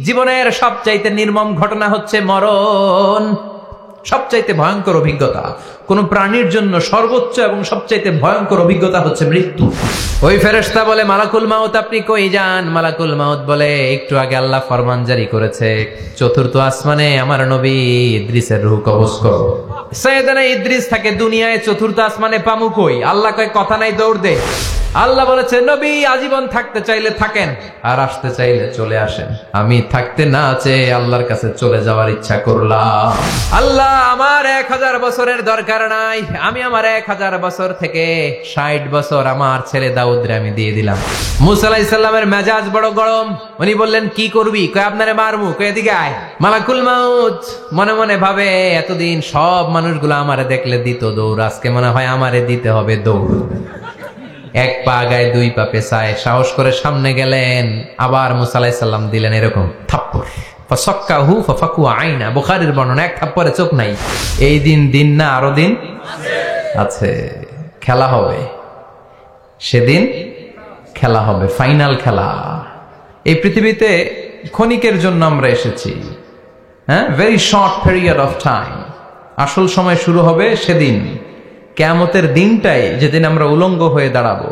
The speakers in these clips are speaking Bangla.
জীবনের সবচাইতে নির্মম ঘটনা হচ্ছে মরণ। সবচাইতে ভয়ঙ্কর অভিজ্ঞতা কোন প্রাণীর জন্য সর্বোচ্চ এবং সবচাইতে ভয়ঙ্কর অভিজ্ঞতা হচ্ছে মৃত্যু। ওই ফেরেশতা বলে, মালাকুল মাউত আপনি কই যান? মালাকুল মাউত বলে, একটু আগে আল্লাহ ফরমান জারি করেছে, চতুর্থ আসমানে আমার নবী ইদ্রিসের রূহ কবজ করো। সাইয়েদানা ইদ্রিস থাকে দুনিয়ায়, চতুর্থ আসমানে পামু কই? আল্লাহ কয় কথা নাই, দৌড় দে। আল্লাহ বলেছে, নবী আজীবন থাকতে চাইলে থাকেন, আর আসতে চাইলে চলে আসেন। আমি থাকতে না চেয়ে আল্লাহর কাছে চলে যাওয়ার ইচ্ছা করলাম। আল্লাহ, আমার 1000 বছরের দরকার নাই, আমি আমার 1000 বছর থেকে 60 বছর আমার ছেলে দাউদরে আমি দিয়ে দিলাম। মুসা আলাইহিস সালামের মেজাজ বড় গরম। উনি বললেন, কি করবি? কয় আপনারে মারমু। কয় এদিকে আয়। মালাকুল মাউত মনে মনে ভাবে, এতদিন সব মানুষগুলো আমারে দেখলে দিত দৌড়, আজকে মনে হয় আমারে দিতে হবে দৌড়। এক পা গায়ে, দুই পা পেছায়, সাহস করে সামনে গেলেন। আবার মুসা আলাইহিস সালাম দিলেন এরকম থাপ্পড়। ফাসাক্কাহু ফাফাকু আইনা, বুখারীর বর্ণনা, এক থাপ্পড়ে চোখ নাই। এই দিন না আরো দিন আছে, খেলা হবে সেদিন, খেলা হবে, ফাইনাল খেলা। এই পৃথিবীতে ক্ষণিকের জন্য আমরা এসেছি, হ্যাঁ, very short period of time. আসল সময় শুরু হবে সেদিন, কিয়ামতের দিনটাই, যেদিন আমরা উলঙ্গ হয়ে দাঁড়াবো।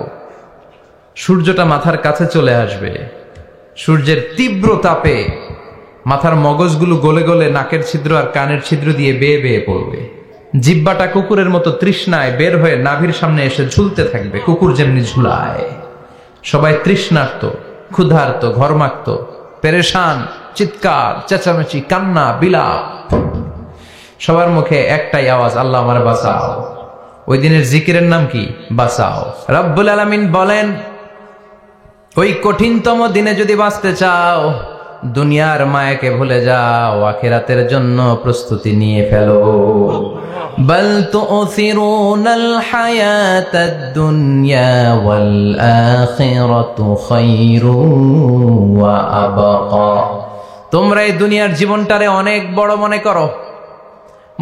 সূর্যটা মাথার কাছে চলে আসবে, সূর্যের তীব্র তাপে মাথার মগজগুলো গলে গলে নাকের ছিদ্র আর কানের ছিদ্র দিয়ে বেয়ে বেয়ে পড়বে। জিহ্বাটা কুকুরের মতো তৃষ্ণায় বের হয়ে নাভির সামনে এসে ঝুলতে থাকবে, কুকুর যেমনি ঝুলায়। সবাই তৃষ্ণার্ত, ক্ষুধার্ত, ঘর্মাক্ত, পেরেশান, চিৎকার, চেঁচামেচি, কান্না, বিলাপ। সবার মুখে একটাই আওয়াজ, আল্লাহ আমার বাঁচাও। ওই দিনের জিকিরের নাম কি? বাঁচাও। রব্বুল আলামিন বলেন, ওই কঠিনতম দিনে যদি বাঁচতে চাও, দুনিয়ার মায়াকে ভুলে যাও, আখিরাতের জন্য প্রস্তুতি নিয়ে ফেলো। বাল তুসিরুনাল হায়াতাদ দুনিয়া ওয়াল আখিরাতু খায়রুন ওয়া আবকা। তোমরা এই দুনিয়ার জীবনটারে অনেক বড়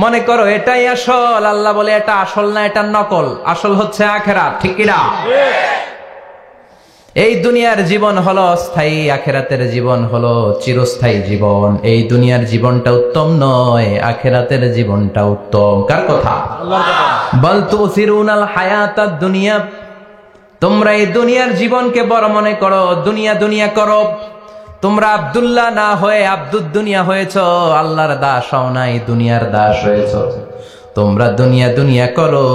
মনে করো এটাই আসল। আল্লাহ বলে, এটা আসল না, এটা নকল। আসল হচ্ছে আখিরাত, ঠিক কি না? এই দুনিয়ার জীবন হলো অস্থায়ী, আখিরাতের জীবন হলো চিরস্থায়ী জীবন। এই দুনিয়ার জীবনটা উত্তম নয়, আখিরাতের জীবনটা উত্তম। কার কথা? আল্লাহর কথা। বাল তুসিরুনাল হায়াতাদ দুনিয়া, তোমরা এই দুনিয়ার জীবনকে বড় মনে করো, দুনিয়া করো। তোমরা আব্দুল্লাহ না হয়ে আব্দুদ দুনিয়া হয়েছ, আল্লাহর দাস হও নাই, দুনিয়ার দাস হয়েছ। তোমরা দুনিয়া করো,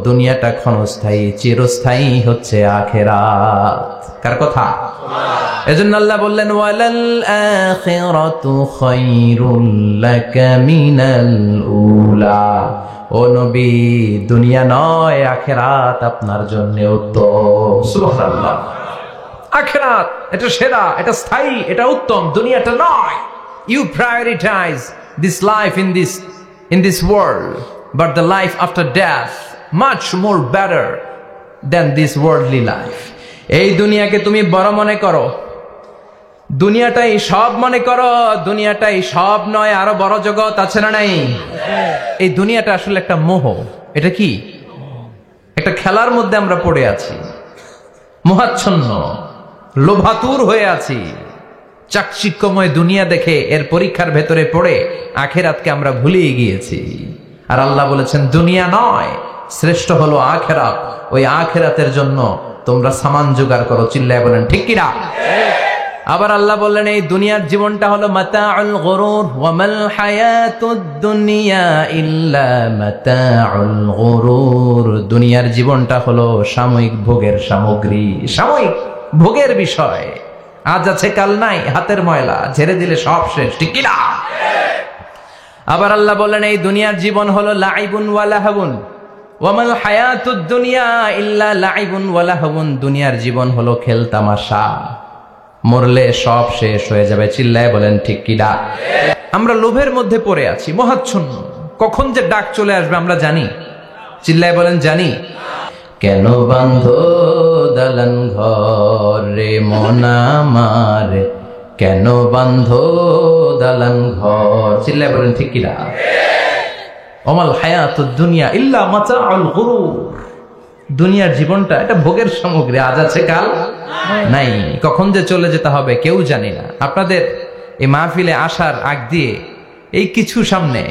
দুনিয়াটা ক্ষণস্থায়ী, চিরস্থায়ী হচ্ছে আখিরাত। কার কথা? এজন্য আল্লাহ বললেন, ওয়ালাল আখিরাতু খায়রুল লাকা মিনাল উলা। ও নবী, দুনিয়া নয়, আখিরাত আপনার জন্য উত্তম। সুবহানাল্লাহ। আখিরাত এটা সেরা, এটা স্থায়ী, এটা উত্তম, দুনিয়াটা নয়। You prioritize this life in this world, but the life after death much more better than this worldly life. এই দুনিয়াকে তুমি বড় মনে করো, দুনিয়াটাই সব মনে করো। দুনিয়াটাই সব নয়, আরো বড় জগৎ আছে না নাই? এই দুনিয়াটা আসলে একটা মোহ। এটা কি? একটা খেলার মধ্যে আমরা পড়ে আছি, মোহাচ্ছন্ন, লোভাতুর হয়ে আছি। চাকচিক্যময় দুনিয়া দেখে, এর পরীক্ষার ভেতরে পড়ে আখিরাতকে আমরা ভুলিয়ে গিয়েছি। আর আল্লাহ বলেছেন, দুনিয়া নয়, শ্রেষ্ঠ হলো আখিরাত। ওই আখিরাতের জন্য তোমরা সামান জোগাড় করো। চিল্লায় বলেন ঠিক কিনা? আবার আল্লাহ বললেন, এই দুনিয়ার জীবনটা হলো মাতাউল গুরুর, ওয়া মাল হায়াতুদ দুনিয়া ইল্লা মাতাউল গুরুর। দুনিয়ার জীবনটা হলো সাময়িক ভোগের সামগ্রী, সাময়িক ভোগের বিষয়। আজ আছে কাল নাই, হাতের ময়লা, ঝেড়ে দিলে সব শেষ, ঠিক কিনা? আবার আল্লাহ বললেন, এই দুনিয়ার জীবন হলো লাইবুন ওয়া লাহবুন, ওয়া মাল হায়াতুদ দুনিয়া ইল্লা লাইবুন ওয়া লাহবুন। দুনিয়ার জীবন হলো খেল তামাশা, মরলে সব শেষ হয়ে যাবে। চিল্লায় বলেন ঠিক কিনা? আমরা লোভের মধ্যে পড়ে আছি, মোহাচ্ছন্ন। কখন যে ডাক চলে আসবে আমরা জানি? চিল্লায় বলেন জানি। কেন বান্ধ দালান ঘর রে মন আমার, কেন বান্ধ দালান ঘর? চিল্লায় বলেন ঠিক কিনা? ওমাল হায়াতুদ দুনিয়া ইল্লা মাতাউল গুরুর। দুনিয়ার জীবনটা এটা ভোগের সামগ্রী, আজ আছে কাল নাই। কখন যে চলে যেতে হবে কেউ জানি না। আপনাদের এই মাহফিলে আসার আগ দিয়ে এই কিছু সামনে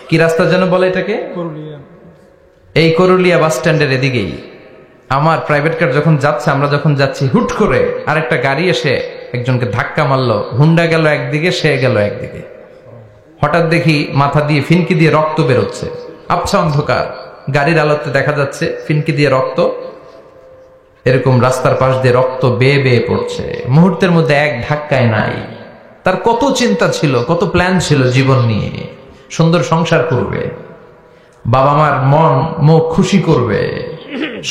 কি রাস্তা যেন বলে এটাকে, এই করুলিয়া বাস স্ট্যান্ডের এদিকেই আমার প্রাইভেট কার যখন যাচ্ছে, আমরা যখন যাচ্ছি, হুট করে আরেকটা গাড়ি এসে একজনকে ধাক্কা মারলো। হুন্ডা গেল একদিকে, সে গেল একদিকে। হঠাৎ দেখি মাথা দিয়ে ফিনকি দিয়ে রক্ত বেরোচ্ছে, আবছা অন্ধকার, গাড়ির আলোতে দেখা যাচ্ছে ফিনকি দিয়ে রক্ত, এরকম রাস্তার পাশ দিয়ে রক্ত বেয়ে বেয়ে পড়ছে। মুহূর্তের মধ্যে এক ধাক্কায় নাই। তার কত চিন্তা ছিল, কত প্ল্যান ছিল জীবন নিয়ে, সুন্দর সংসার করবে, বাবা মার মন মুখ খুশি করবে,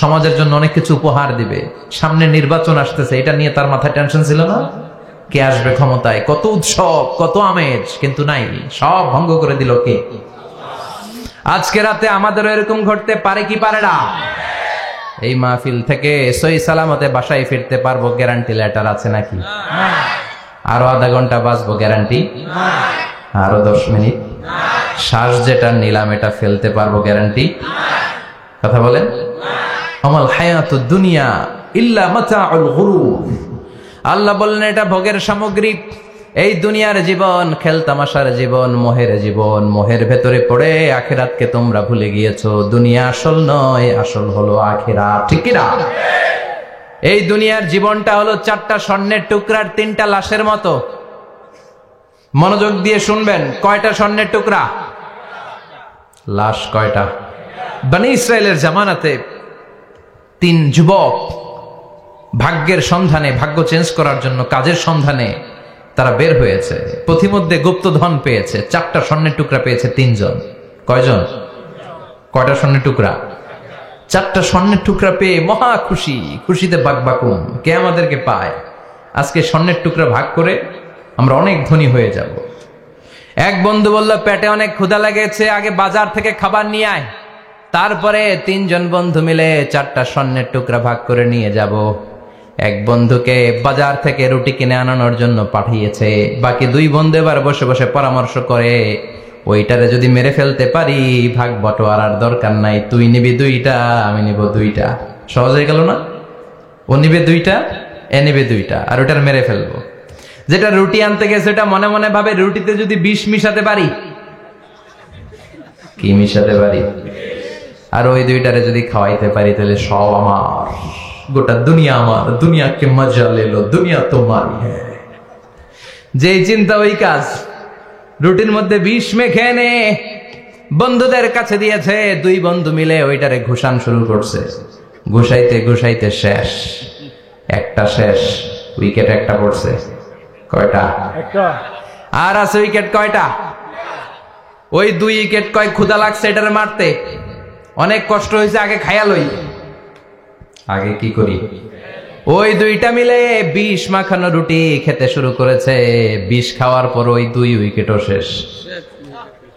সমাজের জন্য অনেক কিছু উপহার দিবে, সামনে নির্বাচন আসতেছে, এটা নিয়ে তার মাথায় টেনশন ছিল না? কে আসবে ক্ষমতায়, কত উৎসব, কত আমেজ, কিন্তু নাই, সব ভঙ্গ করে দিল কে? আজকে রাতে আমাদেরও এরকম ঘটতে পারে কি পারে না? এই মাহফিল থেকে সহি সালামতে বাসায় ফিরতে পারবো, গ্যারান্টি লেটার আছে নাকি? আরো আধা ঘন্টা বাঁচবো, গ্যারান্টি? আরো 10 মিনিট শ্বাস যেটা নিলাম এটা ফেলতে পারবো, গ্যারান্টি? কথা বলেন। আমাল হায়াতুদ দুনিয়া ইল্লা মাতাউল গুরুর। আল্লাহ বললেন এটা ভোগের সামগ্রী। এই দুনিয়ার জীবন খেলতামাশার জীবন, মোহের জীবন। মোহের ভেতরে পড়ে আখিরাতকে তোমরা ভুলে গিয়েছো। দুনিয়া আসল নয়, আসল হলো আখিরাত। ঠিক কি না? এই দুনিয়ার জীবনটা হলো 4টা স্বর্ণের টুকরার 3টা লাশের মতো। মনোযোগ দিয়ে শুনবেন, কয়টা স্বর্ণের টুকরা? লাশ কয়টা? বনি ইসরায়েলের জামানাতে 3 যুবক ভাগ্যের সন্ধানে, ভাগ্য চেঞ্জ করার জন্য কাজের সন্ধানে তারা বের হয়েছে। পথিমধ্যে গুপ্তধন পেয়েছে, 4টা স্বর্ণের টুকরা পেয়েছে 3 জন। কয়জন? কয়টা স্বর্ণের টুকরা? 4টা স্বর্ণের টুকরা পেয়ে মহা খুশি, খুশিতে বাকবাকুম। কে আমাদেরকে পায়? আজকে স্বর্ণের টুকরা ভাগ করে আমরা অনেক ধনী হয়ে যাব। এক বন্ধু বলল, পেটে অনেক ক্ষুধা লেগেছে, আগে বাজার থেকে খাবার নিয়ে আয়, তারপরে 3 জন বন্ধু মিলে 4টা স্বর্ণের টুকরা ভাগ করে নিয়ে যাব। এক বন্ধুকে বাজার থেকে রুটি কিনে আনানোর জন্য পাঠিয়েছে। বাকি 2 বন্ধু এবার বসে বসে পরামর্শ করে, ওইটারে যদি মেরে ফেলতে পারি ভাগ বটোয়ারার দরকার নাই, তুই নিবি 2টা, আমি নিব 2টা। সহজ হয়ে গেল না? ও নিবে 2টা, এ নিবে 2টা, আর ওটার মেরে ফেলবো। যেটা রুটি আনতে গেছে ওটা মনে মনে ভাবে, রুটিতে যদি বিষ মিশাতে পারি। কি মিশাতে পারি? আর ওই 2টারে যদি খাওয়াইতে পারি তাহলে সব আমার, গোটা দুনিয়া আমার, দুনিয়াকে মজা লেলো, দুনিয়া তোমার। যে চিন্তা ওই কাজ। রুটির মধ্যে বিষ মেখে এনে বন্ধুদের কাছে দিয়েছে। 2 বন্ধু মিলে ওইটারে ঘুষান শুরু করছে। ঘুষাইতে ঘুষাইতে শেষ, একটা শেষ, উইকেট একটা পড়ছে। কয়টা? আর আছে উইকেট কয়টা? ওই 2 উইকেট। কয় ক্ষুধা লাগছে এটারে মারতে, অনেক কষ্ট হয়েছে, আগে খাইয়া লই। আগে কি করি? ওই 2টা মিলে বিষ মাখানো রুটি খেতে শুরু করেছে। বিষ খাওয়ার পর ওই 2 উইকেটও শেষ,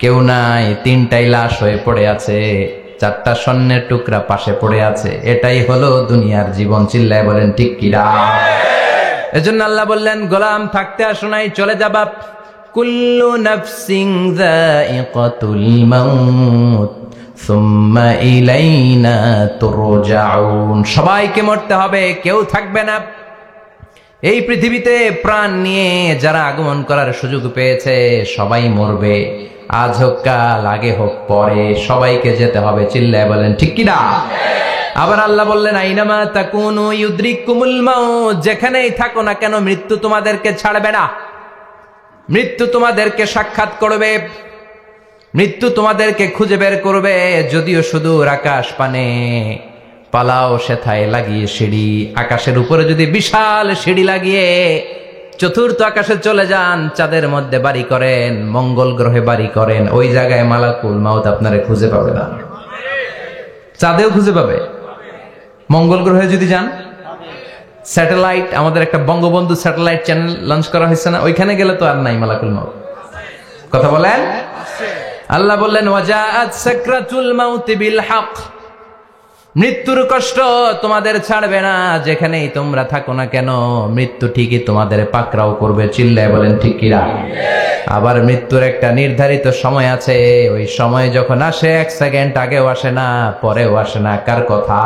কেউ নাই, 3টাই লাশ হয়ে পড়ে আছে, 4টা স্বর্ণের টুকরা পাশে পড়ে আছে। এটাই হলো দুনিয়ার জীবন। চিল্লায় বলেন ঠিক কিনা? এজন্য আল্লাহ বললেন, গোলাম থাকতে আসো নাই, চলে যাবা। কুল্লু নাফসিন যায়িকাতুল মাউত সুম্মা ইলাইনা তুরজাউন। সবাইকে মরতে হবে, কেউ থাকবে না। এই পৃথিবীতে প্রাণ নিয়ে যারা আগমন করার সুযোগ পেয়েছে সবাই মরবে। আজ হোক কাল, আগে হোক পরে, সবাইকে যেতে হবে। চিল্লায় বলেন ঠিক কি না? আবার আল্লাহ বললেন, আইনামা তাকুনু ইউদরিকুমুল মাউত। যেখানেই থাকো না কেন মৃত্যু তোমাদেরকে ছাড়বে না। মৃত্যু তোমাদেরকে সাক্ষাৎ করবে, মৃত্যু তোমাদেরকে খুঁজে বের করবে। যদিও সুদূর আকাশ পানে, পালাও সেথায় লাগিয়ে সিঁড়ি। আকাশের উপরে যদি বিশাল সিঁড়ি লাগিয়ে 4র্থ আকাশে চলে যান, চাঁদের মধ্যে বাড়ি করেন, মঙ্গল গ্রহে বাড়ি করেন, ওই জায়গায় মালাকুল মাউত আপনারে খুঁজে পাবে না। চাঁদেও খুঁজে পাবে। মঙ্গল গ্রহে যদি যান, স্যাটেলাইট, আমাদের একটা বঙ্গবন্ধু স্যাটেলাইট চ্যানেল লঞ্চ করা হয়েছে না, ওইখানে গেলে তো আর নাই মালাকুল মাউত। কথা বলেন। আল্লাহ বললেন, ওয়াজাআত সাকরাতুল মাউতি বিল হক। মৃত্যুর কষ্ট তোমাদের ছাড়বে না, যেখানেই তোমরা থাকো না কেন মৃত্যু ঠিকই তোমাদের পাকড়াও করবে। চিল্লায় বলেন ঠিক কি না? আবার মৃত্যুর একটা নির্ধারিত সময় আছে, ওই সময় যখন আসে 1 সেকেন্ড আগেও আসে না, পরেও আসে না। কার কথা?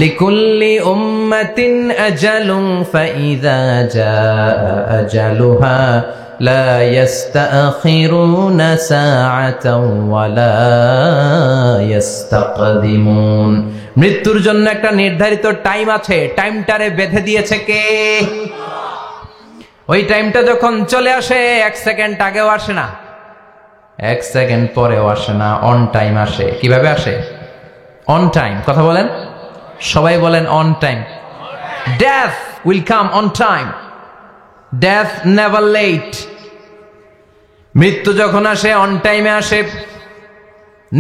লিকুল্লি উম্মাতিন আজালুন ফাইযা জাআ আজালুহা লা ইস্তাখিরুনা সাআতাও ওয়া লা ইস্তাকদিমুন। মৃত্যুর জন্য একটা নির্ধারিত টাইম আছে, টাইমটারে বেঁধে দিয়েছে কে? ওই টাইমটা যখন চলে আসে 1 সেকেন্ড আগেও আসে না, 1 সেকেন্ড পরেও আসে না, অন টাইম আসে। কিভাবে আসে? On time. কথা বলেন, সবাই বলেন on time. Death will come on time, death never late. মৃত্যু যখন আসে অন টাইমে আসে,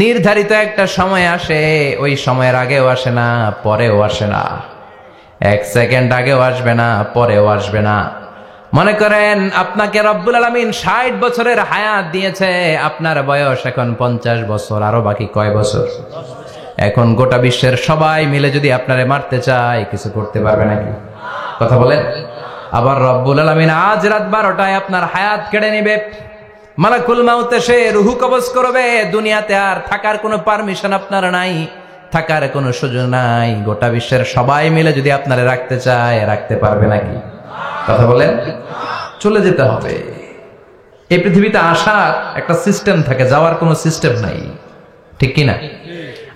নির্ধারিত একটা সময় আসে, ওই সময়ের আগেও আসে না, পরেও আসে না। 1 সেকেন্ড আগেও আসবে না, পরেও আসবে না। মনে করেন আপনাকে রব্বুল আলামিন 60 বছরের হায়াত দিয়েছে, আপনার বয়স এখন 50 বছর, আরো বাকি কয় বছর? এখন গোটা বিশ্বের সবাই মিলে যদি আপনারে মারতে চায়, কিছু করতে পারবে নাকি? কথা বলেন। আবার রব্বুল আলামিন আজ রাত 12টায় আপনার হায়াত কেড়ে নেবে, মালাকুল মাউত এসে রুহু কবজ করবে। দুনিয়াতে আর থাকার কোনো পারমিশন আপনার নাই, থাকার কোনো সুযোগ নাই। গোটা বিশ্বের সবাই মিলে যদি আপনারে রাখতে চায়, রাখতে পারবে নাকি? কথা বলেন। চলে যেতে হবে। এই পৃথিবীতে আসার একটা সিস্টেম থাকে, যাওয়ার কোনো সিস্টেম নাই, ঠিক কিনা?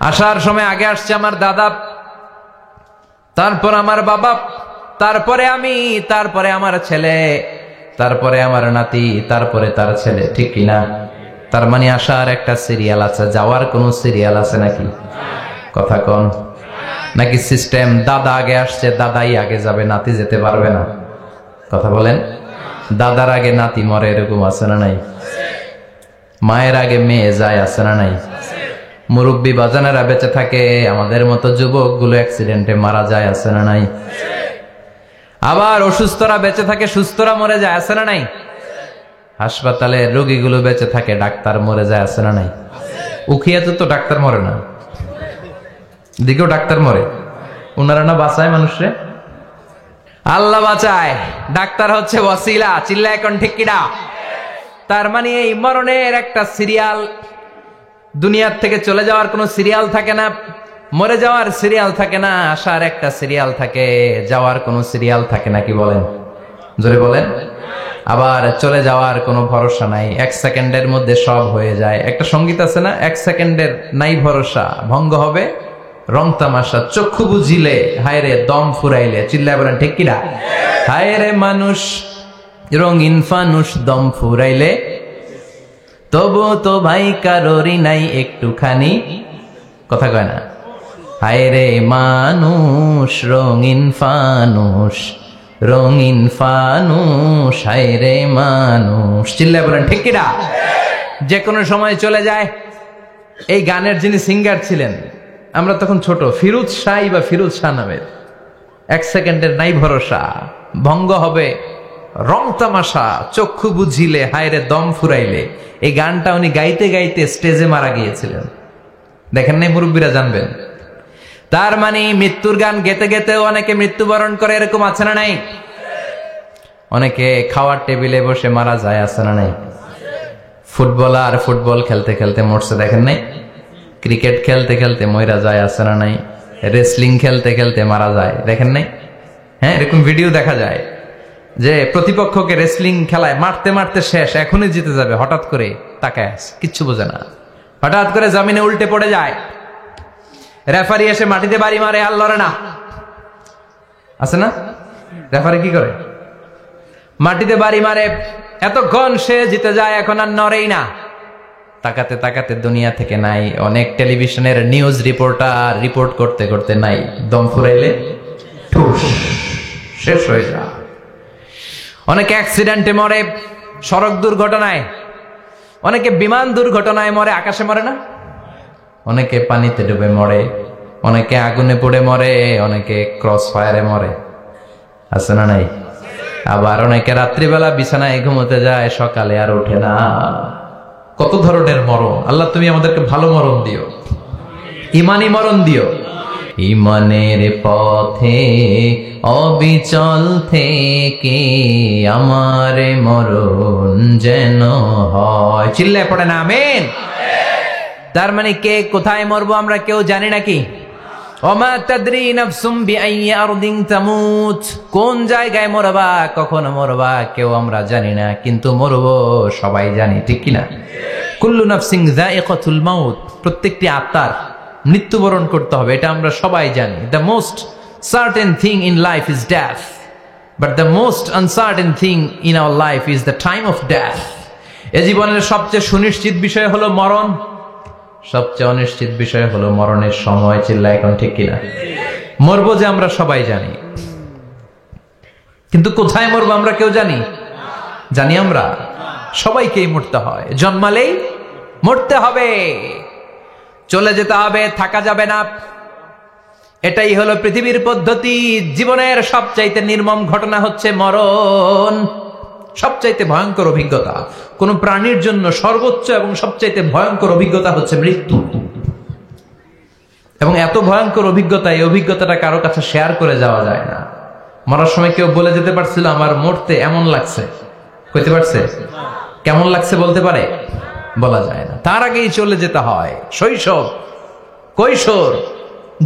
আসার সময় আগে আসছে আমার দাদা, তারপর আমার বাবা, তারপরে আমি, তারপরে আমার ছেলে, তারপরে আমার নাতি, তারপরে তার ছেলে, ঠিক কিনা? তার মানে আসার একটা সিরিয়াল আছে, যাওয়ার কোনো সিরিয়াল আছে নাকি? কথা কন। নাকি সিস্টেম দাদা আগে আসছে, দাদাই আগে যাবে, নাতি যেতে পারবে না? কথা বলেন। দাদার আগে নাতি মরে, এরকম আছে না নাই? মায়ের আগে মেয়ে যায়, আছে না নাই? মুরব্বী বাজানেরা বেঁচে থাকে, আমাদের মতো যুবক গুলো অ্যাক্সিডেন্টে মারা যায়, আছে না নাই? আবার অসুস্থরা বেঁচে থাকে, সুস্থরা মরে যায়, আছে না নাই? হাসপাতালে রোগীগুলো বেঁচে থাকে, ডাক্তার মরে যায়, আছে না নাই? উখিয়াতে তো ডাক্তার মরে না, দিকেও ডাক্তার মরে, ওনারা না বাঁচায় মানুষরে? আল্লাহ বাঁচায়, ডাক্তার হচ্ছে ওয়াসিলা। চিল্লা এখন ঠিক কিনা? তার মানে এই মরণের একটা সিরিয়াল, দুনিয়ার থেকে চলে যাওয়ার কোনো সিরিয়াল থাকে না, মরে যাওয়ার সিরিয়াল থাকে না, আসার একটা সিরিয়াল থাকে, যাওয়ার কোনো সিরিয়াল থাকে না। কি বলেন? জোরে বলেন। আবার চলে যাওয়ার কোনো ভরসা নাই, 1 সেকেন্ডের মধ্যে সব হয়ে যায়। একটা সঙ্গীত আছে না, 1 সেকেন্ডের নাই ভরসা, ভঙ্গ হবে রং তামাশা, চক্ষু বুঝিলে হায় রে দম ফুরাইলে। চিল্লায় বলেন ঠিক কিনা? হায় রে মানুষ রঙিন ফানুষ, দম ফুরাইলে তবু তো ভাই কারোরই নাই একটুখানি। কথা কয় না? হায় রে মানুষ রঙিন ফানুষ, রঙিন ফানুষ, হায় রে মানুষ। চিল্লায় বলেন ঠিক কিনা? যে কোনো সময় চলে যায়। এই গানের যিনি সিঙ্গার ছিলেন, আমরা তখন ছোট, ফিরোজ শাহ বা ফিরোজ শাহ নামের, 1 সেকেন্ডের নাই ভরসা, ভঙ্গ হবে রং তামাশা, চক্ষু বুঝিলে হায় রে দম ফুরাইলে। এই গানটা উনি গাইতে গাইতে স্টেজে মারা গিয়েছিলেন। দেখেন নাই? মুরব্বীরা জানবেন। তার মানে মৃত্যুর গান গেতে গেতেও অনেকে মৃত্যুবরণ করে, এরকম আছে না নাই? অনেকে খাওয়ার টেবিলে বসে মারা যায়, আছে না নাই? ফুটবলার ফুটবল খেলতে খেলতে মরছে, দেখেন নাই? ক্রিকেট খেলতে খেলতে মইরা যায়, আছে না নাই? রেসলিং খেলতে খেলতে মারা যায়, দেখেন নাই? হ্যাঁ, এরকম ভিডিও দেখা যায় যে প্রতিপক্ষকে রেসলিং খেলায় মারতে মারতে শেষ, এখনই জিতে যাবে, হঠাৎ করে তাকায় কিচ্ছু বোঝে না, হঠাৎ করে জমিনে উল্টে পড়ে যায়, রেফারি এসে মাটিতে বাড়ি মারে, আর লড়ে না, আছে না? রেফারি কি করে? মাটিতে বাড়ি মারে, এতক্ষণ সে জিতে যায়, এখন আর নড়েই না। তাকাতে তাকাতে দুনিয়া থেকে নাই। অনেক টেলিভিশনের নিউজ রিপোর্টার রিপোর্ট করতে করতে নাই, দম ফুরাইলে ঠুস শেষ হয়ে যায়। অনেকে অ্যাক্সিডেন্টে মরে, সড়ক দুর্ঘটনায়, অনেকে বিমান দুর্ঘটনায় মরে, আকাশে মরে না? অনেকে পানিতে ডুবে মরে, অনেকে আগুনে পড়ে মরে, অনেকে ক্রস ফায়ারে মরে, আছে না নাই? আবার অনেকে রাত্রিবেলা বিছানায় ঘুমোতে যায়, সকালে আর ওঠে না। কত ধরনের মরণ! আল্লাহ তুমি আমাদেরকে ভালো মরণ দিও, ইমানি মরণ দিও। ইমানের পথে অবিচল থেকে আমার মরণ যেন হয়। চিল্লায় পড়ে না আমিন? তার মানে কে কোথায় মরবো আমরা কেউ জানি নাকি? ওমা তাদরি নাফসুম বিআইয়ি আরদিন তামুত, কোন জায়গায় মরবা, কখন মরবা কেউ আমরা জানি না, কিন্তু মরবো সবাই জানি, ঠিক কি না? কুল্লু নাফসিন যায়িকাতুল মাউত, প্রত্যেকটি আত্মার মৃত্যুবরণ করতে হবে, এটা আমরা সবাই জানি। The most certain thing in life is death, but the most uncertain thing in our life is the time of death. এ জীবনের সবচেয়ে সুনিশ্চিত বিষয় হলো মরণ, সবচেয়ে অনিশ্চিত বিষয় হলো মরণের সময়। চিল্লা এখন ঠিক কিনা? মরবো যে আমরা সবাই জানি, কিন্তু কোথায় মরবো আমরা কেউ জানি? জানি আমরা? সবাইকেই মরতে হয়, জন্মালেই মরতে হবে, চলে যেতে হবে, থাকা যাবে না। এটাই হলো পৃথিবীর পদ্ধতি। জীবনের সবচাইতে নির্মম ঘটনা হচ্ছে মরণ, সবচাইতে ভয়ঙ্কর অভিজ্ঞতা। কোন প্রাণীর জন্য সর্বোচ্চ এবং সবচাইতে ভয়ঙ্কর অভিজ্ঞতা হচ্ছে মৃত্যু। এবং এত ভয়ঙ্কর অভিজ্ঞতা, এই অভিজ্ঞতাটা কারো কাছে শেয়ার করে যাওয়া যায় না। মরার সময় কেউ বলে যেতে পারছিল আমার মরতে এমন লাগছে, কইতে পারছে? কেমন লাগছে বলতে পারে? বলা যায় না। তার আগেই চলে যেতে হয় শৈশব, কৈশোর,